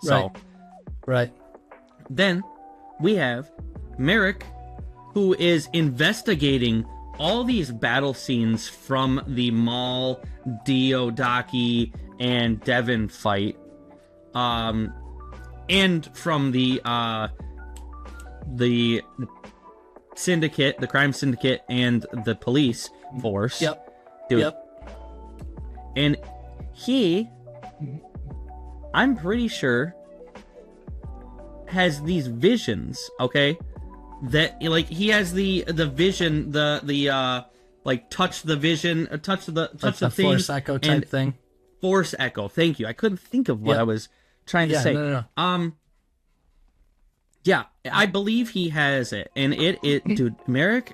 So, right. Then we have Merrick, who is investigating all these battle scenes from the Maul, Diodaki, and Devin fight, and from the syndicate, the crime syndicate, and the police force. Dude. And I'm pretty sure, has these visions, okay? That, like, he has the vision, like, touch the vision, touch the thing. Force echo type thing. Force echo, thank you. I couldn't think of what I was trying to say. No. Yeah, I believe he has it. And dude, Merrick,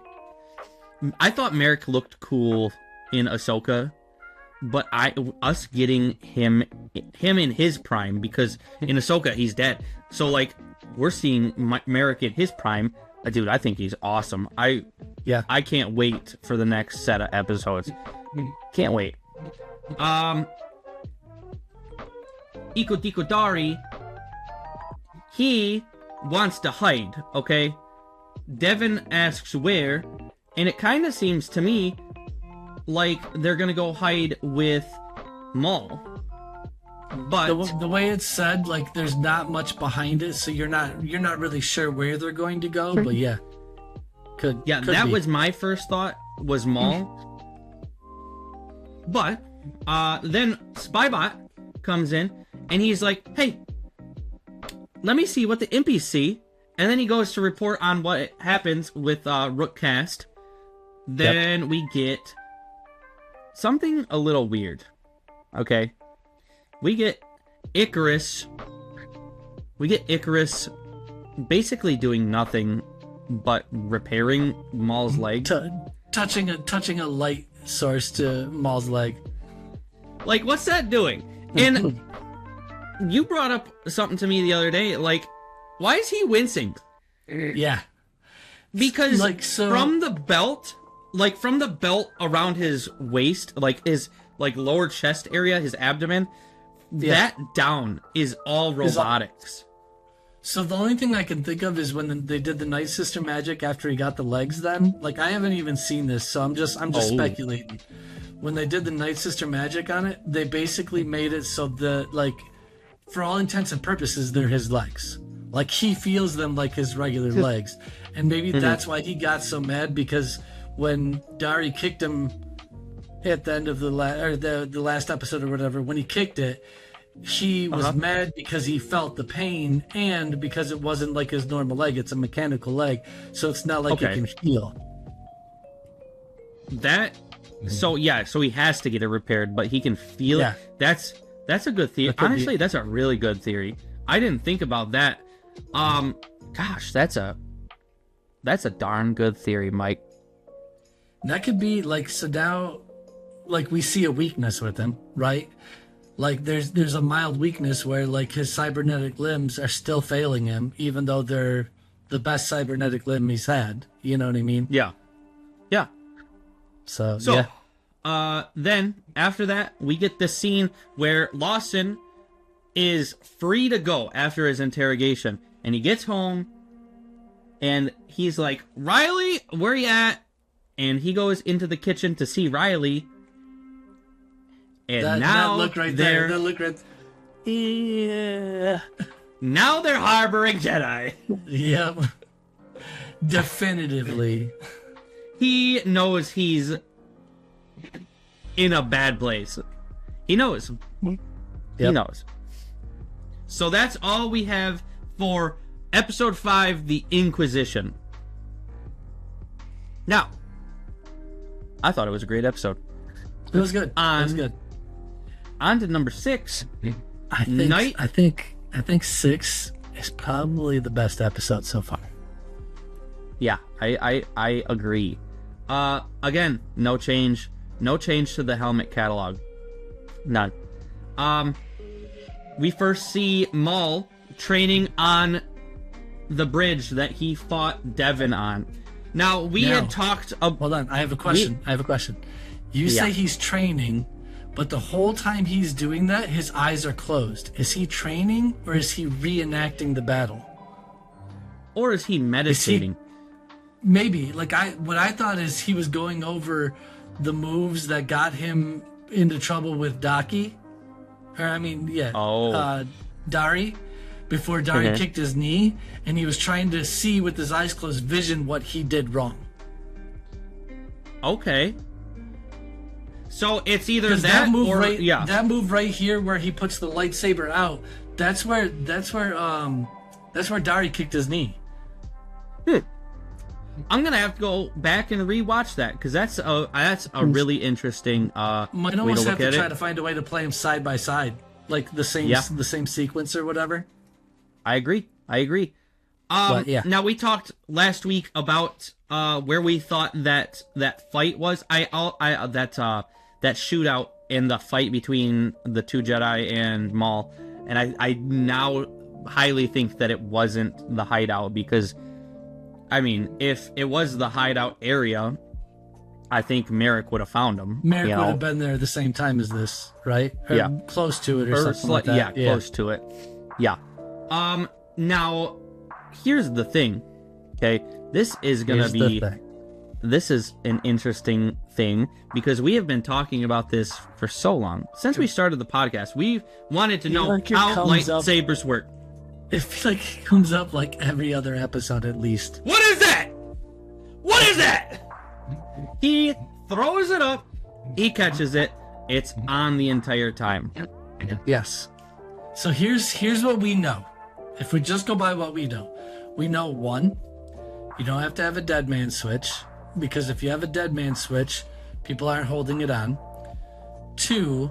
I thought Merrick looked cool in Ahsoka, but us getting him in his prime, because in Ahsoka he's dead. So, like, we're seeing Merrick in his prime. Dude, I think he's awesome. I can't wait for the next set of episodes. Can't wait. Iko Diko Dari, he wants to hide, okay? Devin asks where, and it kind of seems to me like they're gonna go hide with Maul. But the way it's said, like, there's not much behind it, so you're not really sure where they're going to go. But could that be. Was my first thought, was Maul. But then Spybot comes in, and he's like, "Hey, let me see what the impies see." And then he goes to report on what happens with Rookcast. Then we get something a little weird. Okay. We get Icarus basically doing nothing but repairing Maul's leg. Touching a light source to Maul's leg. Like, what's that doing? And you brought up something to me the other day, like, why is he wincing? Yeah. Because from the belt around his waist, like his lower chest area, his abdomen, that down is all robotics. So the only thing I can think of is when they did the Night Sister magic after he got the legs. Then, like, I haven't even seen this, so I'm just speculating. When they did the Night Sister magic on it, they basically made it so that, like, for all intents and purposes, they're his legs. Like, he feels them like his regular legs, and maybe that's why he got so mad, because when Dari kicked him at the end of the last episode or whatever, when he kicked it, he was mad because he felt the pain, and because it wasn't like his normal leg, it's a mechanical leg, so it's not like it can feel. So he has to get it repaired, but he can feel it. That's a good theory. Honestly, that's a really good theory. I didn't think about that. Gosh, that's a darn good theory, Mike. That could be like, so now, like, we see a weakness with him, right? Like, there's a mild weakness where, like, his cybernetic limbs are still failing him, even though they're the best cybernetic limb he's had. You know what I mean? Yeah. So then after that, we get this scene where Lawson is free to go after his interrogation, and he gets home, and he's like, "Riley, where you at?" And he goes into the kitchen to see Riley. And that look right there. That look right. Yeah. Now they're harboring Jedi. Yep. Definitively. He knows he's in a bad place. He knows. He knows. So that's all we have for episode 5, The Inquisition. Now, I thought it was a great episode. It was good. It was good. On to number 6. I think 6 is probably the best episode so far. Yeah, I agree. Again, no change to the helmet catalog. None. We first see Maul training on the bridge that he fought Devin on. Now, we had talked... Hold on, I have a question. You say he's training, but the whole time he's doing that, his eyes are closed. Is he training, or is he reenacting the battle? Or is he meditating? Maybe. Like, what I thought is he was going over the moves that got him into trouble with Dari. Dari. Before Dari kicked his knee, and he was trying to see with his eyes closed vision what he did wrong. Okay. So it's either that move or that move right here where he puts the lightsaber out. That's where Dari kicked his knee. I'm gonna have to go back and rewatch that because that's a really interesting Might almost have to try to find a way to play them side by side, like the same sequence or whatever. I agree. Now we talked last week about where we thought that fight was. That shootout in the fight between the two Jedi and Maul, and I now highly think that it wasn't the hideout because, I mean, if it was the hideout area, I think Merrick would have found him. Merrick would have been there at the same time as this, right? Or close to it or something like that. Yeah, close to it. Yeah. Now, here's the thing, okay? This is an interesting thing because we have been talking about this for so long. Since we started the podcast, we've wanted to know how lightsabers work. It feels like it comes up like every other episode at least. What is that? What is that? He throws it up, he catches it, it's on the entire time. Yes. So here's what we know. If we just go by what we know, 1, you don't have to have a dead man switch, because if you have a dead man switch, people aren't holding it on. 2,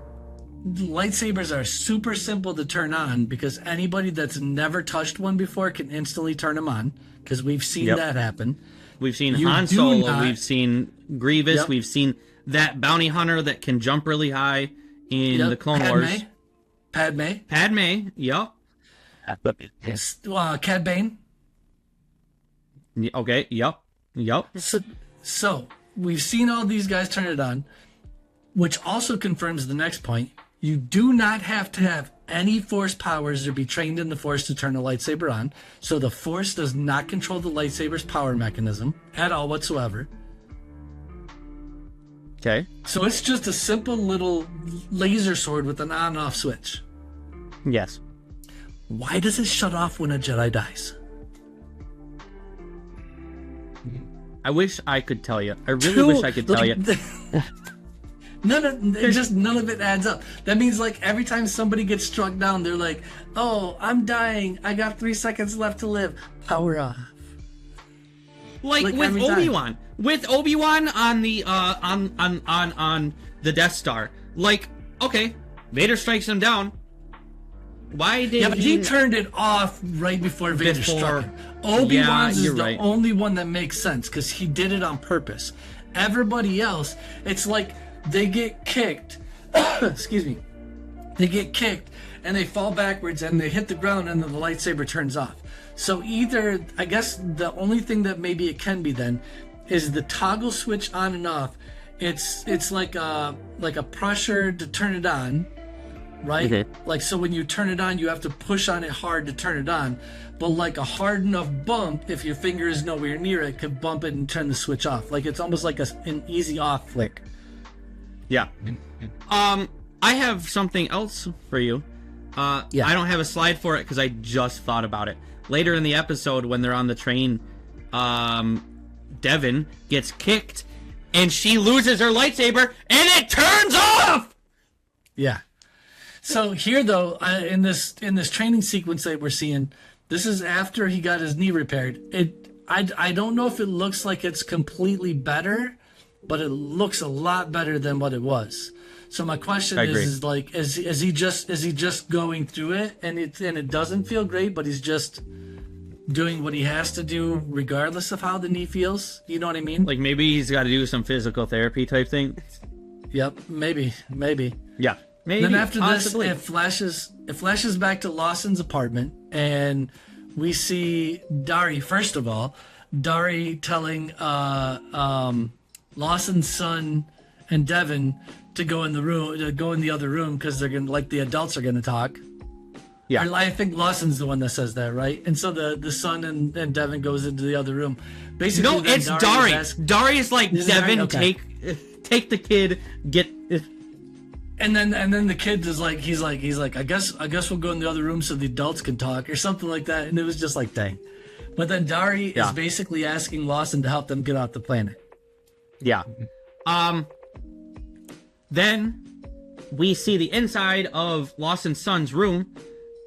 lightsabers are super simple to turn on because anybody that's never touched one before can instantly turn them on, because we've seen that happen. We've seen Han Solo, we've seen Grievous, we've seen that bounty hunter that can jump really high in the Clone Wars. Padme, yep. Cad Bane. Okay, yep. So we've seen all these guys turn it on, which also confirms the next point. You do not have to have any Force powers or be trained in the Force to turn a lightsaber on. So the Force does not control the lightsaber's power mechanism at all whatsoever. Okay. So it's just a simple little laser sword with an on-off switch. Yes. Why does it shut off when a Jedi dies? I wish I could tell you. I really wish I could tell you. None of it adds up. That means like every time somebody gets struck down, they're like, "Oh, I'm dying. I got 3 seconds left to live. Power off." Like with Obi-Wan. With Obi-Wan on the on the Death Star. Like, okay, Vader strikes him down. Why did but he turned it off right before Vader struck him. Obi-Wan's is the only one that makes sense because he did it on purpose. Everybody else, it's like they get kicked. Excuse me. They get kicked and they fall backwards and they hit the ground and then the lightsaber turns off. So either, I guess the only thing that maybe it can be then is the toggle switch on and off. It's like a pressure to turn it on. Right? Mm-hmm. Like, so when you turn it on, you have to push on it hard to turn it on. But like a hard enough bump, if your finger is nowhere near it, could bump it and turn the switch off. Like, it's almost like an easy off flick. Yeah. I have something else for you. I don't have a slide for it because I just thought about it. Later in the episode, when they're on the train, Devin gets kicked and she loses her lightsaber and it turns off! Yeah. So here, though, in this training sequence that we're seeing, this is after he got his knee repaired. I don't know if it looks like it's completely better, but it looks a lot better than what it was. So my question is like, is he just going through it and it doesn't feel great, but he's just doing what he has to do regardless of how the knee feels? You know what I mean? Like maybe he's got to do some physical therapy type thing. Yep, maybe. Yeah, maybe. Then after possibly. this, it flashes back to Lawson's apartment, and we see Dari. First of all, Dari telling Lawson's son and Devin to go in the other room because they're gonna, like, the adults are gonna talk. Yeah, I think Lawson's the one that says that, right? And so the son and Devin goes into the other room. Basically, no, it's Dari. Dari is like, Devin, okay. take the kid, get. And then the kid is like, he's like, I guess we'll go in the other room so the adults can talk or something like that. And it was just like, dang. But then Dari is basically asking Lawson to help them get off the planet. Yeah. Then we see the inside of Lawson's son's room,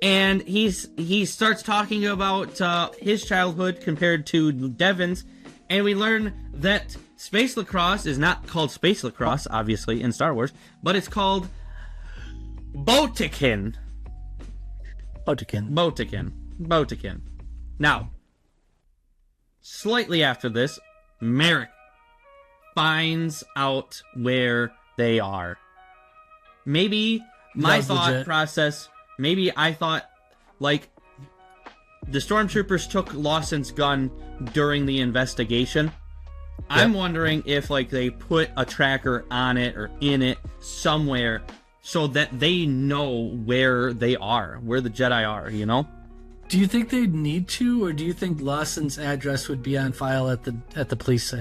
and he starts talking about his childhood compared to Devin's, and we learn that space lacrosse is not called space lacrosse, obviously, in Star Wars, but it's called Botekin. Now, slightly after this, Merrick finds out where they are. Maybe my thought process, maybe I thought, like, the stormtroopers took Lawson's gun during the investigation. Yep. I'm wondering if, like, they put a tracker on it or in it somewhere so that they know where they are, where the Jedi are, you know? Do you think they'd need to, or do you think Lawson's address would be on file at the police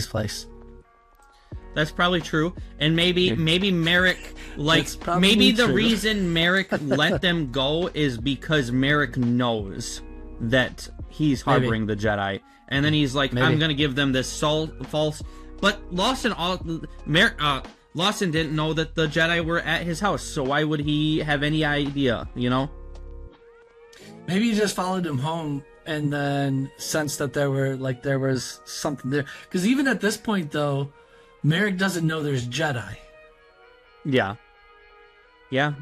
place? That's probably true. And maybe Merrick, like, maybe the reason Merrick let them go is because Merrick knows that he's harboring the Jedi. And then he's like, I'm going to give them this false... But Lawson didn't know that the Jedi were at his house, so why would he have any idea, you know? Maybe he just followed him home and then sensed that there was something there. Because even at this point, though, Merrick doesn't know there's Jedi. Yeah. Yeah.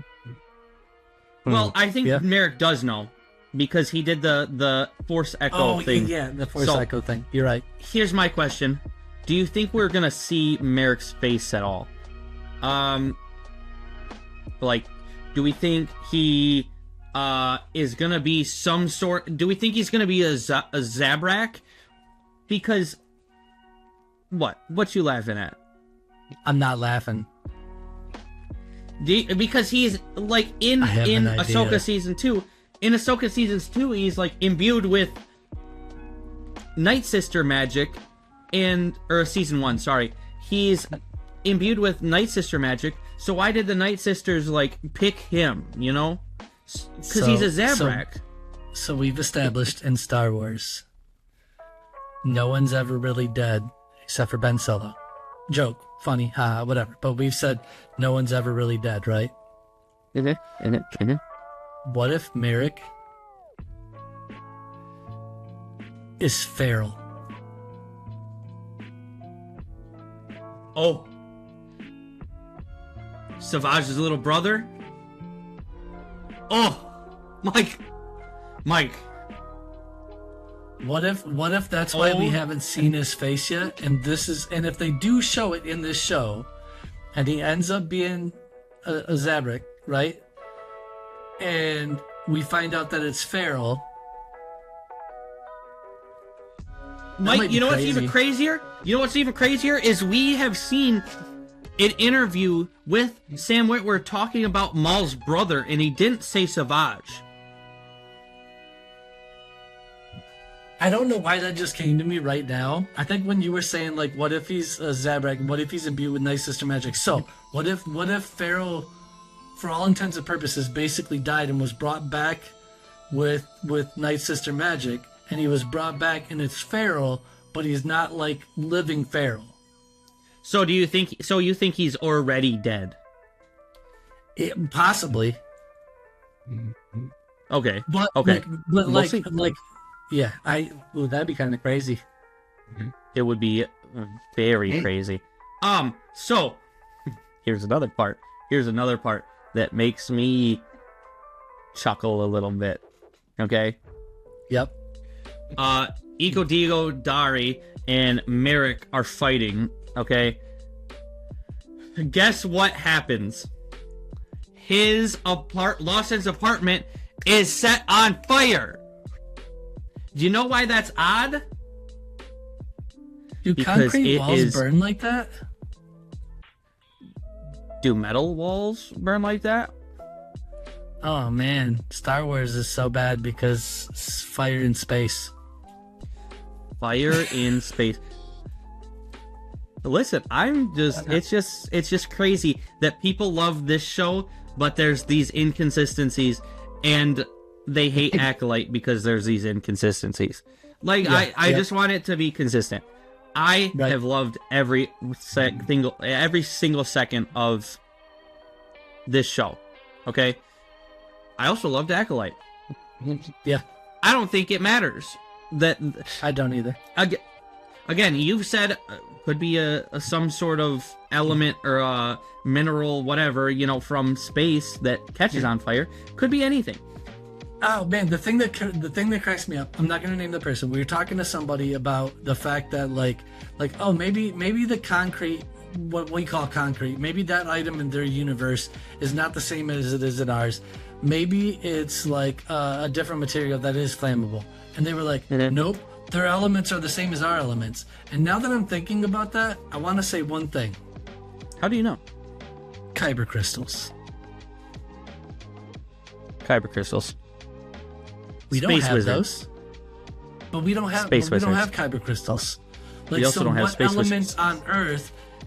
Well, I think Merrick does know, because he did the Force Echo thing. Oh, yeah, the Force Echo thing. You're right. Here's my question. Do you think we're going to see Merrick's face at all? Like, do we think he is going to be some sort... Do we think he's going to be a Zabrak? Because... What you laughing at? I'm not laughing. Because he's, like, in Ahsoka Season 2... In Ahsoka Season 2, he's, like, imbued with Night Sister magic, or Season 1, sorry. He's imbued with Night Sister magic, so why did the Night Sisters, like, pick him, you know? Because he's a Zabrak. So we've established in Star Wars, no one's ever really dead, except for Ben Solo. Joke, funny, whatever. But we've said no one's ever really dead, right? What if Merrick is feral? Oh. Savage's little brother? Oh. Mike. What if that's why we haven't seen his face yet? And if they do show it in this show, and he ends up being a Zabrak, right? And we find out that it's feral. Mike, you know what's even crazier? You know what's even crazier is we have seen an interview with Sam Witwer talking about Maul's brother, and he didn't say Savage. I don't know why that just came to me right now. I think when you were saying, like, what if he's a Zabrak? What if he's imbued with Night Sister magic? So, what if feral, for all intents and purposes, basically died and was brought back with Night Sister magic, and he was brought back and it's feral, but he's not, like, living feral. So you think he's already dead? Possibly. Okay. But Okay. We'll see. Yeah, that'd be kind of crazy. It would be very crazy. So here's another part. Here's another part that makes me chuckle a little bit. Okay. Yep. Iko Digo Dari and Merrick are fighting. Okay. Guess what happens? Lawson's apartment is set on fire. Do you know why that's odd? Do Because concrete it walls is- burn like that? Do metal walls burn like that? Oh man, Star Wars is so bad because it's fire in space. Fire in space. Listen, it's just crazy that people love this show, but there's these inconsistencies, and they hate Acolyte because there's these inconsistencies. Like, Yeah, I yep. just want it to be consistent. I Right. have loved every single second of this show. Okay? I also loved Acolyte. Yeah, I don't think it matters that I don't either. again, you've said could be some sort of element or a mineral, whatever, from space that catches on fire. Could be anything. Oh man, the thing that cracks me up. I'm not gonna name the person. We were talking to somebody about the fact that maybe the concrete, what we call concrete, maybe that item in their universe is not the same as it is in ours. Maybe it's like a different material that is flammable. And they were like, nope, their elements are the same as our elements. And now that I'm thinking about that, I want to say one thing: How do you know? kyber crystals. Kyber crystals. We don't Space have wizard. those, but we don't have Space we don't wizards. have kyber crystals. We also don't have space wizards.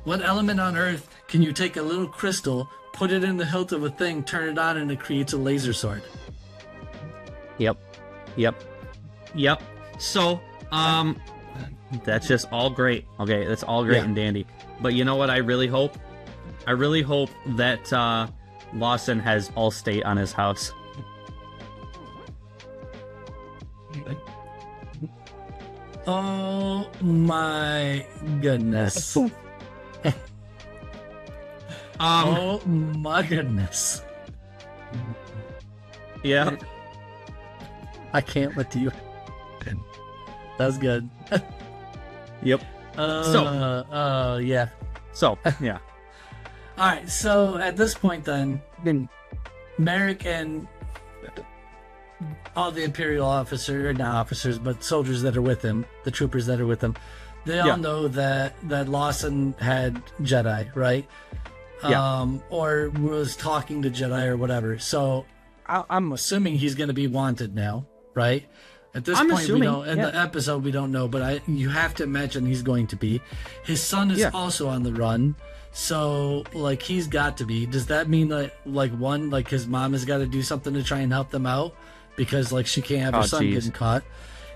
What element on Earth can you take a little crystal, put it in the hilt of a thing, turn it on, and it creates a laser sword? Yep. So, that's just all great. Okay, that's all great Yeah. and dandy. But you know what? I really hope that Lawson has Allstate on his house. Oh my goodness! Oh my goodness! Yeah. I can't let you. That's good. Yep. Yeah. So, yeah. All right. So at this point, then Merrick and all the Imperial officers, but soldiers that are with him, the troopers that are with him, they all know that Lawson had Jedi, right? Yeah. Or was talking to Jedi or whatever. So I'm assuming he's going to be wanted now, right? At this point, we don't. In the episode, we don't know, but you have to imagine he's going to be. His son is also on the run, so he's got to be. Does that mean that his mom has got to do something to try and help them out because she can't have her son getting caught?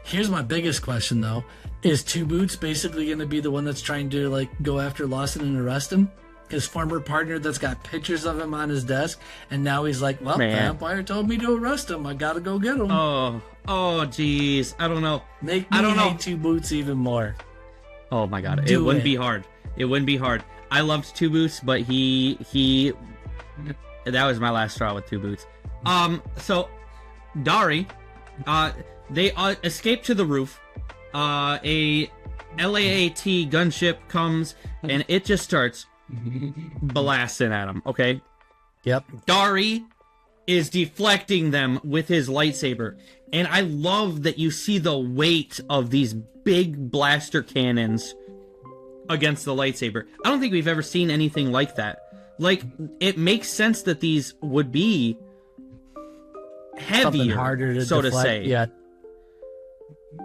Here's my biggest question though: is Two Boots basically going to be the one that's trying to go after Lawson and arrest him? His former partner that's got pictures of him on his desk, and now he's like, well, the Empire told me to arrest him. I gotta go get him. Oh, jeez. I don't know. Make me hate Two Boots even more. Oh my god. It wouldn't be hard. It wouldn't be hard. I loved Two Boots, but he that was my last straw with Two Boots. So Dari, they escape to the roof. A LAAT gunship comes and it just starts blasting at him. Okay. Yep. Dari is deflecting them with his lightsaber, and I love that you see the weight of these big blaster cannons against the lightsaber. I don't think we've ever seen anything like that. It makes sense that these would be heavier, something harder to so deflect, to say. Yeah.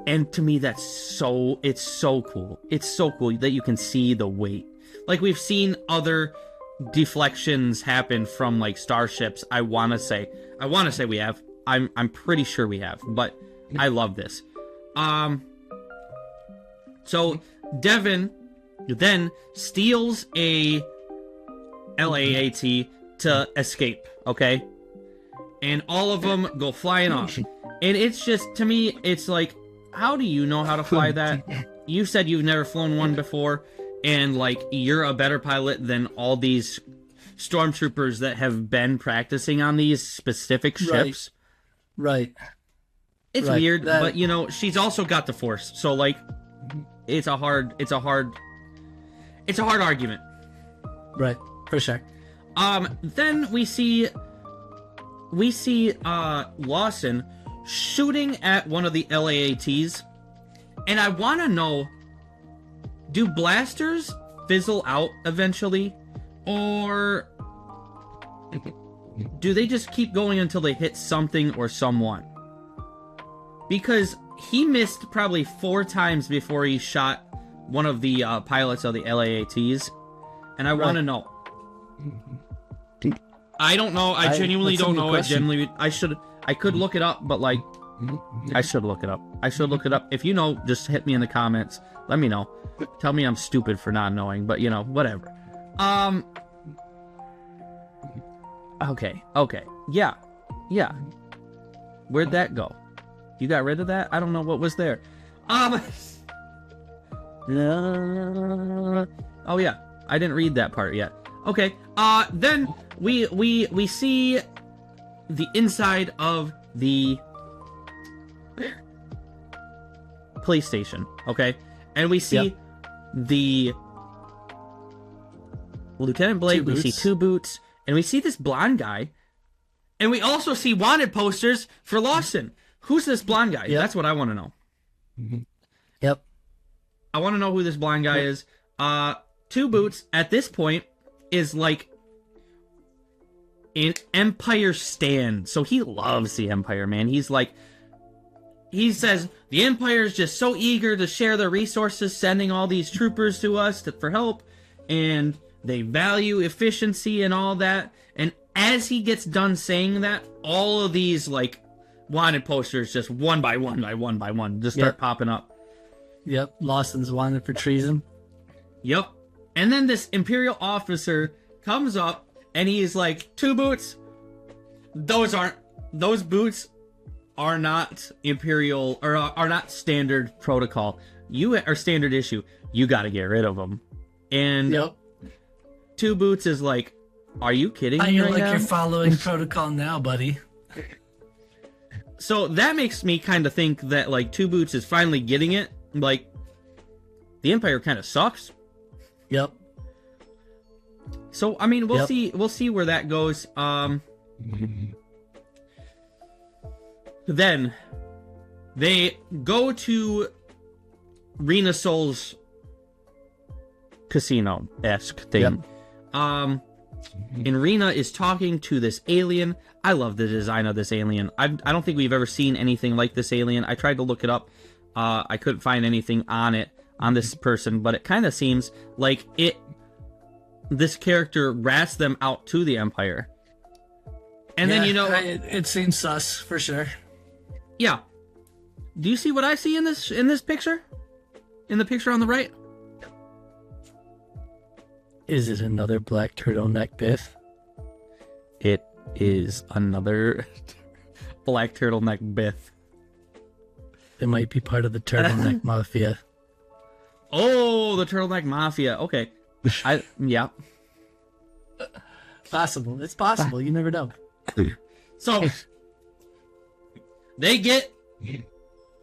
And to me, it's so cool. It's so cool that you can see the weight. We've seen other deflections happen from starships. I want to say we have. I'm pretty sure we have, but I love this. So Devin then steals a LAAT to escape, okay? And all of them go flying off. And it's just, to me, it's like, how do you know how to fly that? You said you've never flown one before, and, like, you're a better pilot than all these stormtroopers that have been practicing on these specific ships. Right. It's weird, but, you know, she's also got the Force, so, like, it's a hard argument. Right, for sure. Then we see Lawson shooting at one of the LAATs, and I want to know, do blasters fizzle out eventually, or do they just keep going until they hit something or someone? Because he missed probably 4 times before he shot one of the pilots of the LAATs, and I want to know. I don't know. I genuinely don't know. I could look it up, but like, I should look it up. If you know, just hit me in the comments. Let me know. Tell me I'm stupid for not knowing, but you know, whatever. Okay. Yeah. Where'd that go? You got rid of that? I don't know what was there. Oh yeah. I didn't read that part yet. Okay. Then we see the inside of the police station, okay? And we see the Lieutenant Blake, we see 2 Boots, and we see this blonde guy, and we also see wanted posters for Lawson. Who's this blonde guy? That's what I want to know. Yep. I want to know who this blonde guy is. 2 Boots, at this point, is like an Empire stan. So he loves the Empire, man. He's like, he says, the Empire is just so eager to share their resources, sending all these troopers to us for help, and they value efficiency and all that. And as he gets done saying that, all of these, like, wanted posters just one by one just start popping up. Yep, Lawson's wanted for treason. Yep. And then this Imperial officer comes up, and he's like, 2 Boots, those boots are not Imperial, or are not standard protocol. You are standard issue. You got to get rid of them. And 2 Boots is like, are you kidding me right now? You're following protocol now, buddy. So that makes me kind of think that, like, 2 Boots is finally getting it. Like, the Empire kind of sucks. Yep. So, I mean, we'll see where that goes. Then they go to Rena Soul's casino-esque thing. And Rena is talking to this alien. I love the design of this alien. I don't think we've ever seen anything like this alien. I tried to look it up. I couldn't find anything on this person, but it kind of seems like this character rats them out to the Empire. And then, you know, it seems sus for sure. Yeah. Do you see what I see in this picture? In the picture on the right? Is it another black turtleneck Biff? It is another black turtleneck Biff. It might be part of the turtleneck mafia. Oh, the turtleneck mafia. Okay. Yeah. Possible. It's possible. You never know. So they get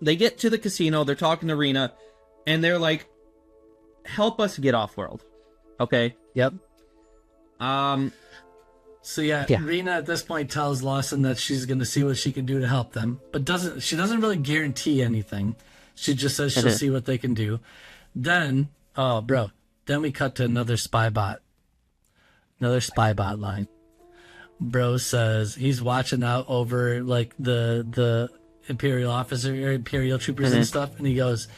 to the casino. They're talking to Rena, and they're like, "Help us get off world." Okay. Yep. So yeah. Rena at this point tells Lawson that she's going to see what she can do to help them, but she doesn't really guarantee anything. She just says she'll see what they can do. Then we cut to another spy bot line. Bro says he's watching out over like the Imperial officer or Imperial troopers and stuff, and he goes,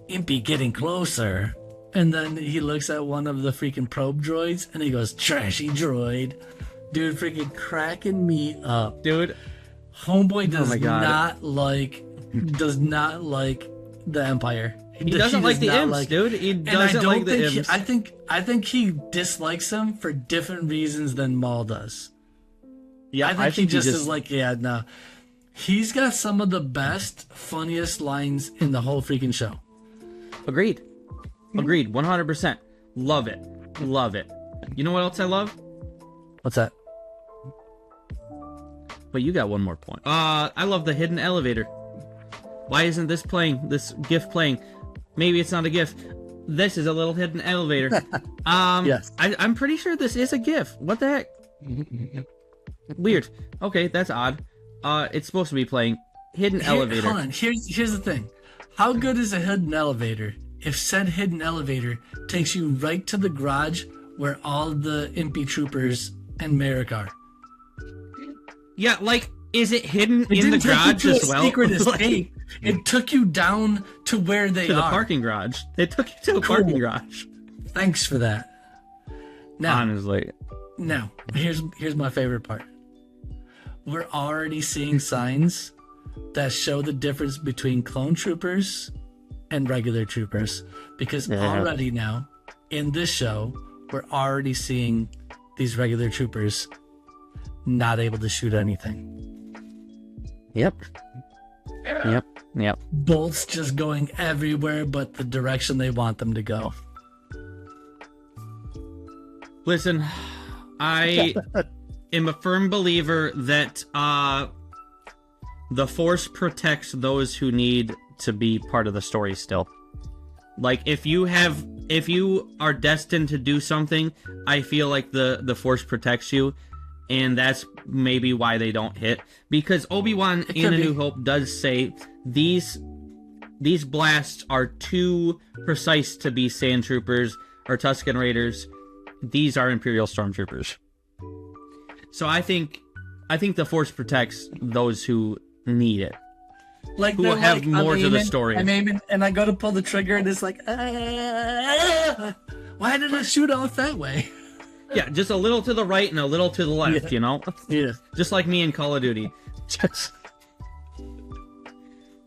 "Impy getting closer." And then he looks at one of the freaking probe droids, and he goes, "Trashy droid." Dude, freaking cracking me up. Dude. Homeboy does not like the Empire. He doesn't like the imps, dude. He doesn't like the imps. I think he dislikes them for different reasons than Maul does. Yeah, I think he just is like, yeah, no. He's got some of the best, funniest lines in the whole freaking show. Agreed. 100%. Love it. You know what else I love? What's that? But you got one more point. I love the hidden elevator. Why isn't this GIF playing? Maybe it's not a GIF. This is a little hidden elevator. Yes. I'm pretty sure this is a GIF. What the heck? Weird. Okay, that's odd. It's supposed to be playing hidden elevator. Hold on. Here's the thing. How good is a hidden elevator if said hidden elevator takes you right to the garage where all the Impy troopers and Merrick are? Yeah, like, is it hidden in the garage as well? Secret escape. It took you down to where they are. To the parking garage. They took you to the parking garage. Thanks for that. Now, honestly. Now, here's my favorite part. We're already seeing signs that show the difference between clone troopers and regular troopers. Because already now, in this show, we're already seeing these regular troopers not able to shoot anything. Yep. Bolts just going everywhere but the direction they want them to go. Listen, I am a firm believer that the Force protects those who need to be part of the story still. Like, if you are destined to do something, I feel like the Force protects you, and that's maybe why they don't hit. Because Obi-Wan in A New Hope does say these blasts are too precise to be Sand Troopers or Tusken Raiders. These are Imperial Stormtroopers. So I think the Force protects those who need it. Like, who have more to the story. I'm aiming, and I go to pull the trigger, and it's like, why did I shoot off that way? Yeah, just a little to the right and a little to the left, you know? Yeah. Just like me in Call of Duty.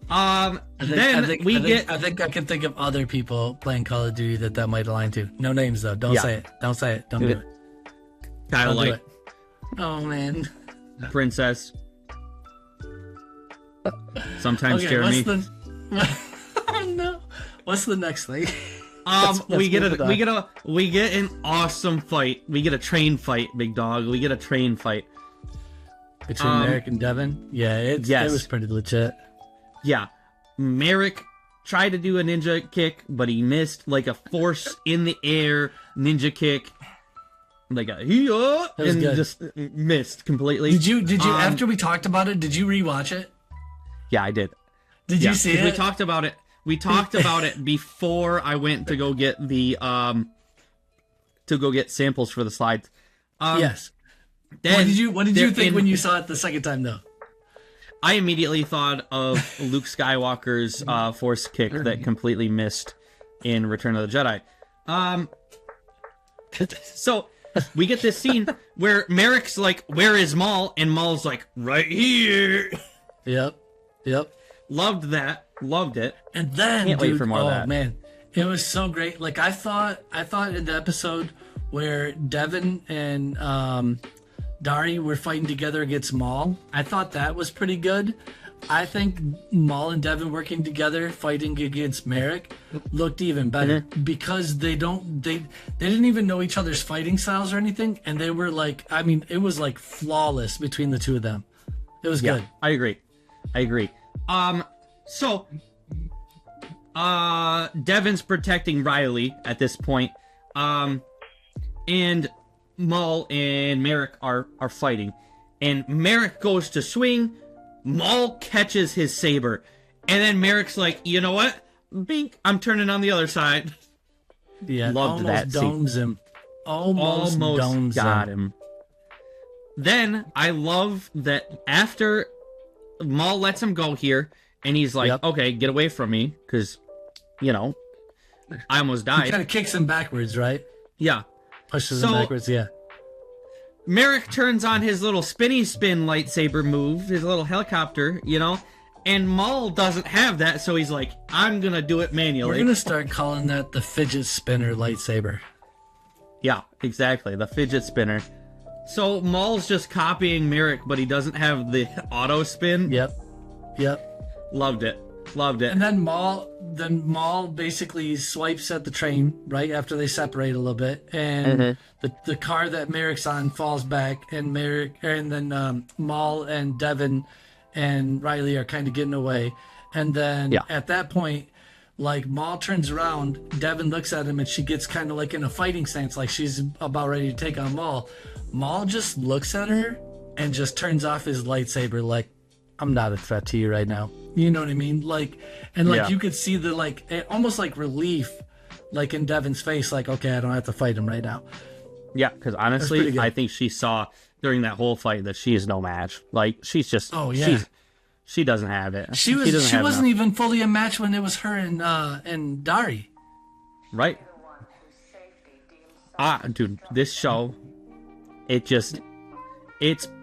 I think I can think of other people playing Call of Duty that might align to. No names, though. Don't say it. Don't say it. Don't do it. Kyle Light. Oh, man. Princess. Sometimes okay, Jeremy. Oh, no. What's the next thing? We get an awesome fight. We get a train fight, big dog. We get a train fight between Merrick and Devin. Yeah, it was pretty legit. Yeah, Merrick tried to do a ninja kick, but he missed, like a Force in the air ninja kick, like a and just missed completely. Did you after we talked about it? Did you rewatch it? Yeah, I did. Did you see it? We talked about it. We talked about it before I went to go get the samples for the slides. Yes. What did you think when you saw it the second time, though? I immediately thought of Luke Skywalker's Force kick that completely missed in Return of the Jedi. So we get this scene where Merrick's like, "Where is Maul?" and Maul's like, "Right here." Yep. Loved that. Loved it. And then, can't wait for more of that. Man, it was so great. Like, I thought in the episode where Devin and Dari were fighting together against Maul, I thought that was pretty good. I think Maul and Devin working together fighting against Merrick looked even better because they didn't even know each other's fighting styles or anything, and they were like, I mean, it was like flawless between the two of them. It was good. I agree. So Devin's protecting Riley at this point, and Maul and Merrick are fighting, and Merrick goes to swing. Maul catches his saber, and then Merrick's like, "You know what? Bink, I'm turning on the other side." Yeah, loved that scene. Domes him. Almost domes got him. Then I love that after Maul lets him go here, and he's like, "Okay, get away from me," because, you know, I almost died. He kind of kicks him backwards, right? Yeah. Pushes him backwards, yeah. Merrick turns on his little spinny spin lightsaber move, his little helicopter, you know, and Maul doesn't have that, so he's like, "I'm gonna do it manually." We're gonna start calling that the fidget spinner lightsaber. Yeah, exactly, the fidget spinner. So Maul's just copying Merrick, but he doesn't have the auto spin. Yep. Loved it. And then Maul basically swipes at the train right after they separate a little bit, and the car that Merrick's on falls back, and then Maul and Devin and Riley are kind of getting away, and then at that point, like Maul turns around, Devin looks at him, and she gets kind of like in a fighting stance, like she's about ready to take on Maul. Maul just looks at her and just turns off his lightsaber, like, I'm not a threat to you right now. You know what I mean? Like, and like you could see the like almost like relief, like in Devin's face, like, okay, I don't have to fight him right now. Yeah, because honestly, I think she saw during that whole fight that she is no match. Like, she's just she doesn't have it. She wasn't even fully a match when it was her and Dari. Right. Dude, this show, it's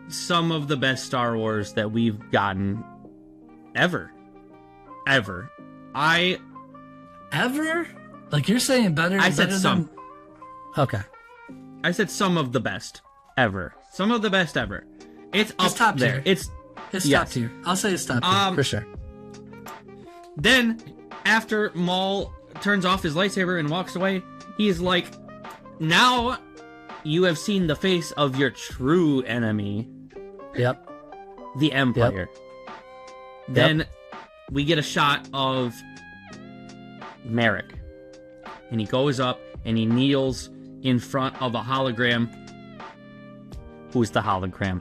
some of the best Star Wars that we've gotten ever. Ever? Like, you're saying better? I said some. Okay. I said some of the best ever. Some of the best ever. It's up top there. Tier. It's top tier. I'll say it's top tier, for sure. Then, after Maul turns off his lightsaber and walks away, he's like, now you have seen the face of your true enemy. Yep. The Empire. Then we get a shot of Merrick. And he goes up and he kneels in front of a hologram. Who's the hologram?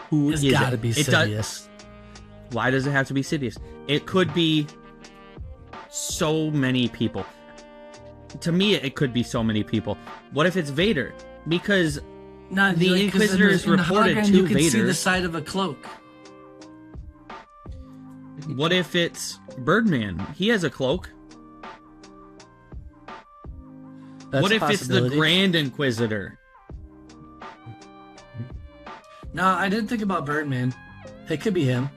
Who is it? It's gotta be Sidious. Why does it have to be Sidious? It could be so many people. To me, it could be so many people. What if it's Vader? Because the Inquisitors reported to you can Vader. See the side of a cloak. What if it's Birdman? He has a cloak. What if it's the Grand Inquisitor? No, I didn't think about Birdman. It could be him.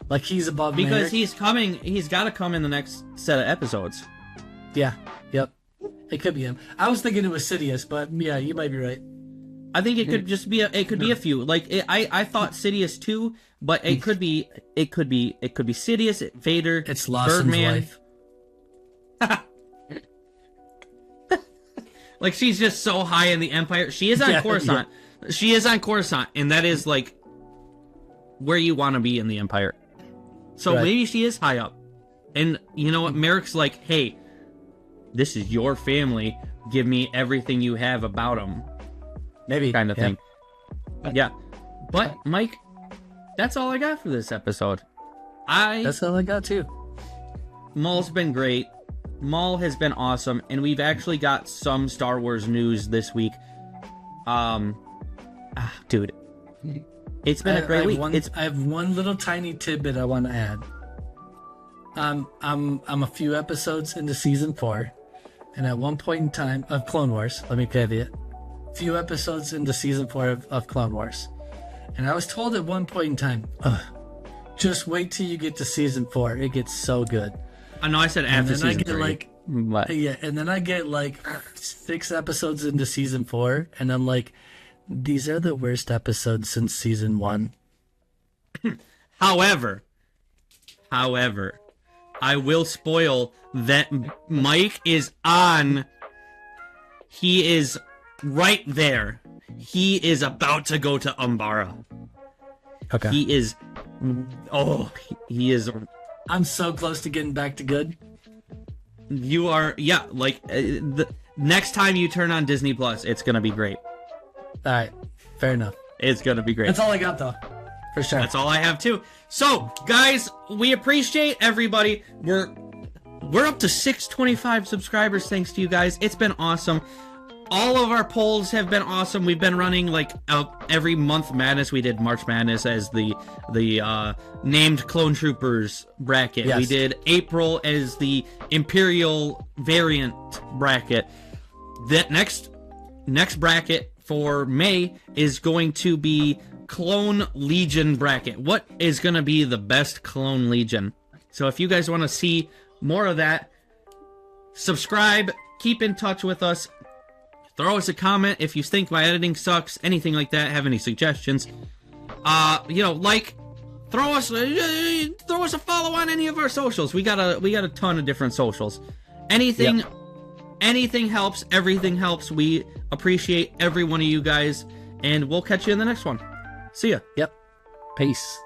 Like, he's above because Merrick. he's coming. He's got to come in the next set of episodes. Yeah. Yep. It could be him. I was thinking it was Sidious, but yeah, you might be right. I think it could just be a few. Like, I thought Sidious too, but it could be Sidious, Vader, it's Lawson's Birdman. Wife. Like, she's just so high in the Empire. She is on Coruscant. Yeah. She is on Coruscant, and that is like where you want to be in the Empire. So maybe she is high up. And you know what? Merrick's like, hey, this is your family. Give me everything you have about them. Maybe. Kind of thing. Yeah. But, Mike, that's all I got for this episode. That's all I got, too. Maul's been great. Maul has been awesome. And we've actually got some Star Wars news this week. Dude. It's been a great week. I have one little tiny tidbit I want to add. I'm a few episodes into season 4. And at one point in time of Clone Wars, let me caveat, few episodes into season 4 of Clone Wars. And I was told at one point in time, just wait till you get to season 4. It gets so good. I know I said after season 3. And then I get like 6 episodes into season 4, and I'm like, these are the worst episodes since season 1. However, I will spoil that Mike is on. He is right there. He is about to go to Umbara. Okay. He is. He is. I'm so close to getting back to good. You are. Yeah, like the next time you turn on Disney Plus, it's gonna be great. All right. Fair enough. It's gonna be great. That's all I got, though. For sure. That's all I have too. So, guys, we appreciate everybody. We're up to 625 subscribers thanks to you guys. It's been awesome. All of our polls have been awesome. We've been running like every month Madness. We did March Madness as the named Clone Troopers bracket. Yes. We did April as the Imperial variant bracket. That next bracket for May is going to be Clone Legion bracket. What is going to be the best Clone Legion? So if you guys want to see more of that, subscribe, keep in touch with us. Throw us a comment if you think my editing sucks, anything like that, have any suggestions. Throw us a follow on any of our socials. We got a ton of different socials. Anything helps, everything helps. We appreciate every one of you guys, and we'll catch you in the next one. See ya. Yep. Peace.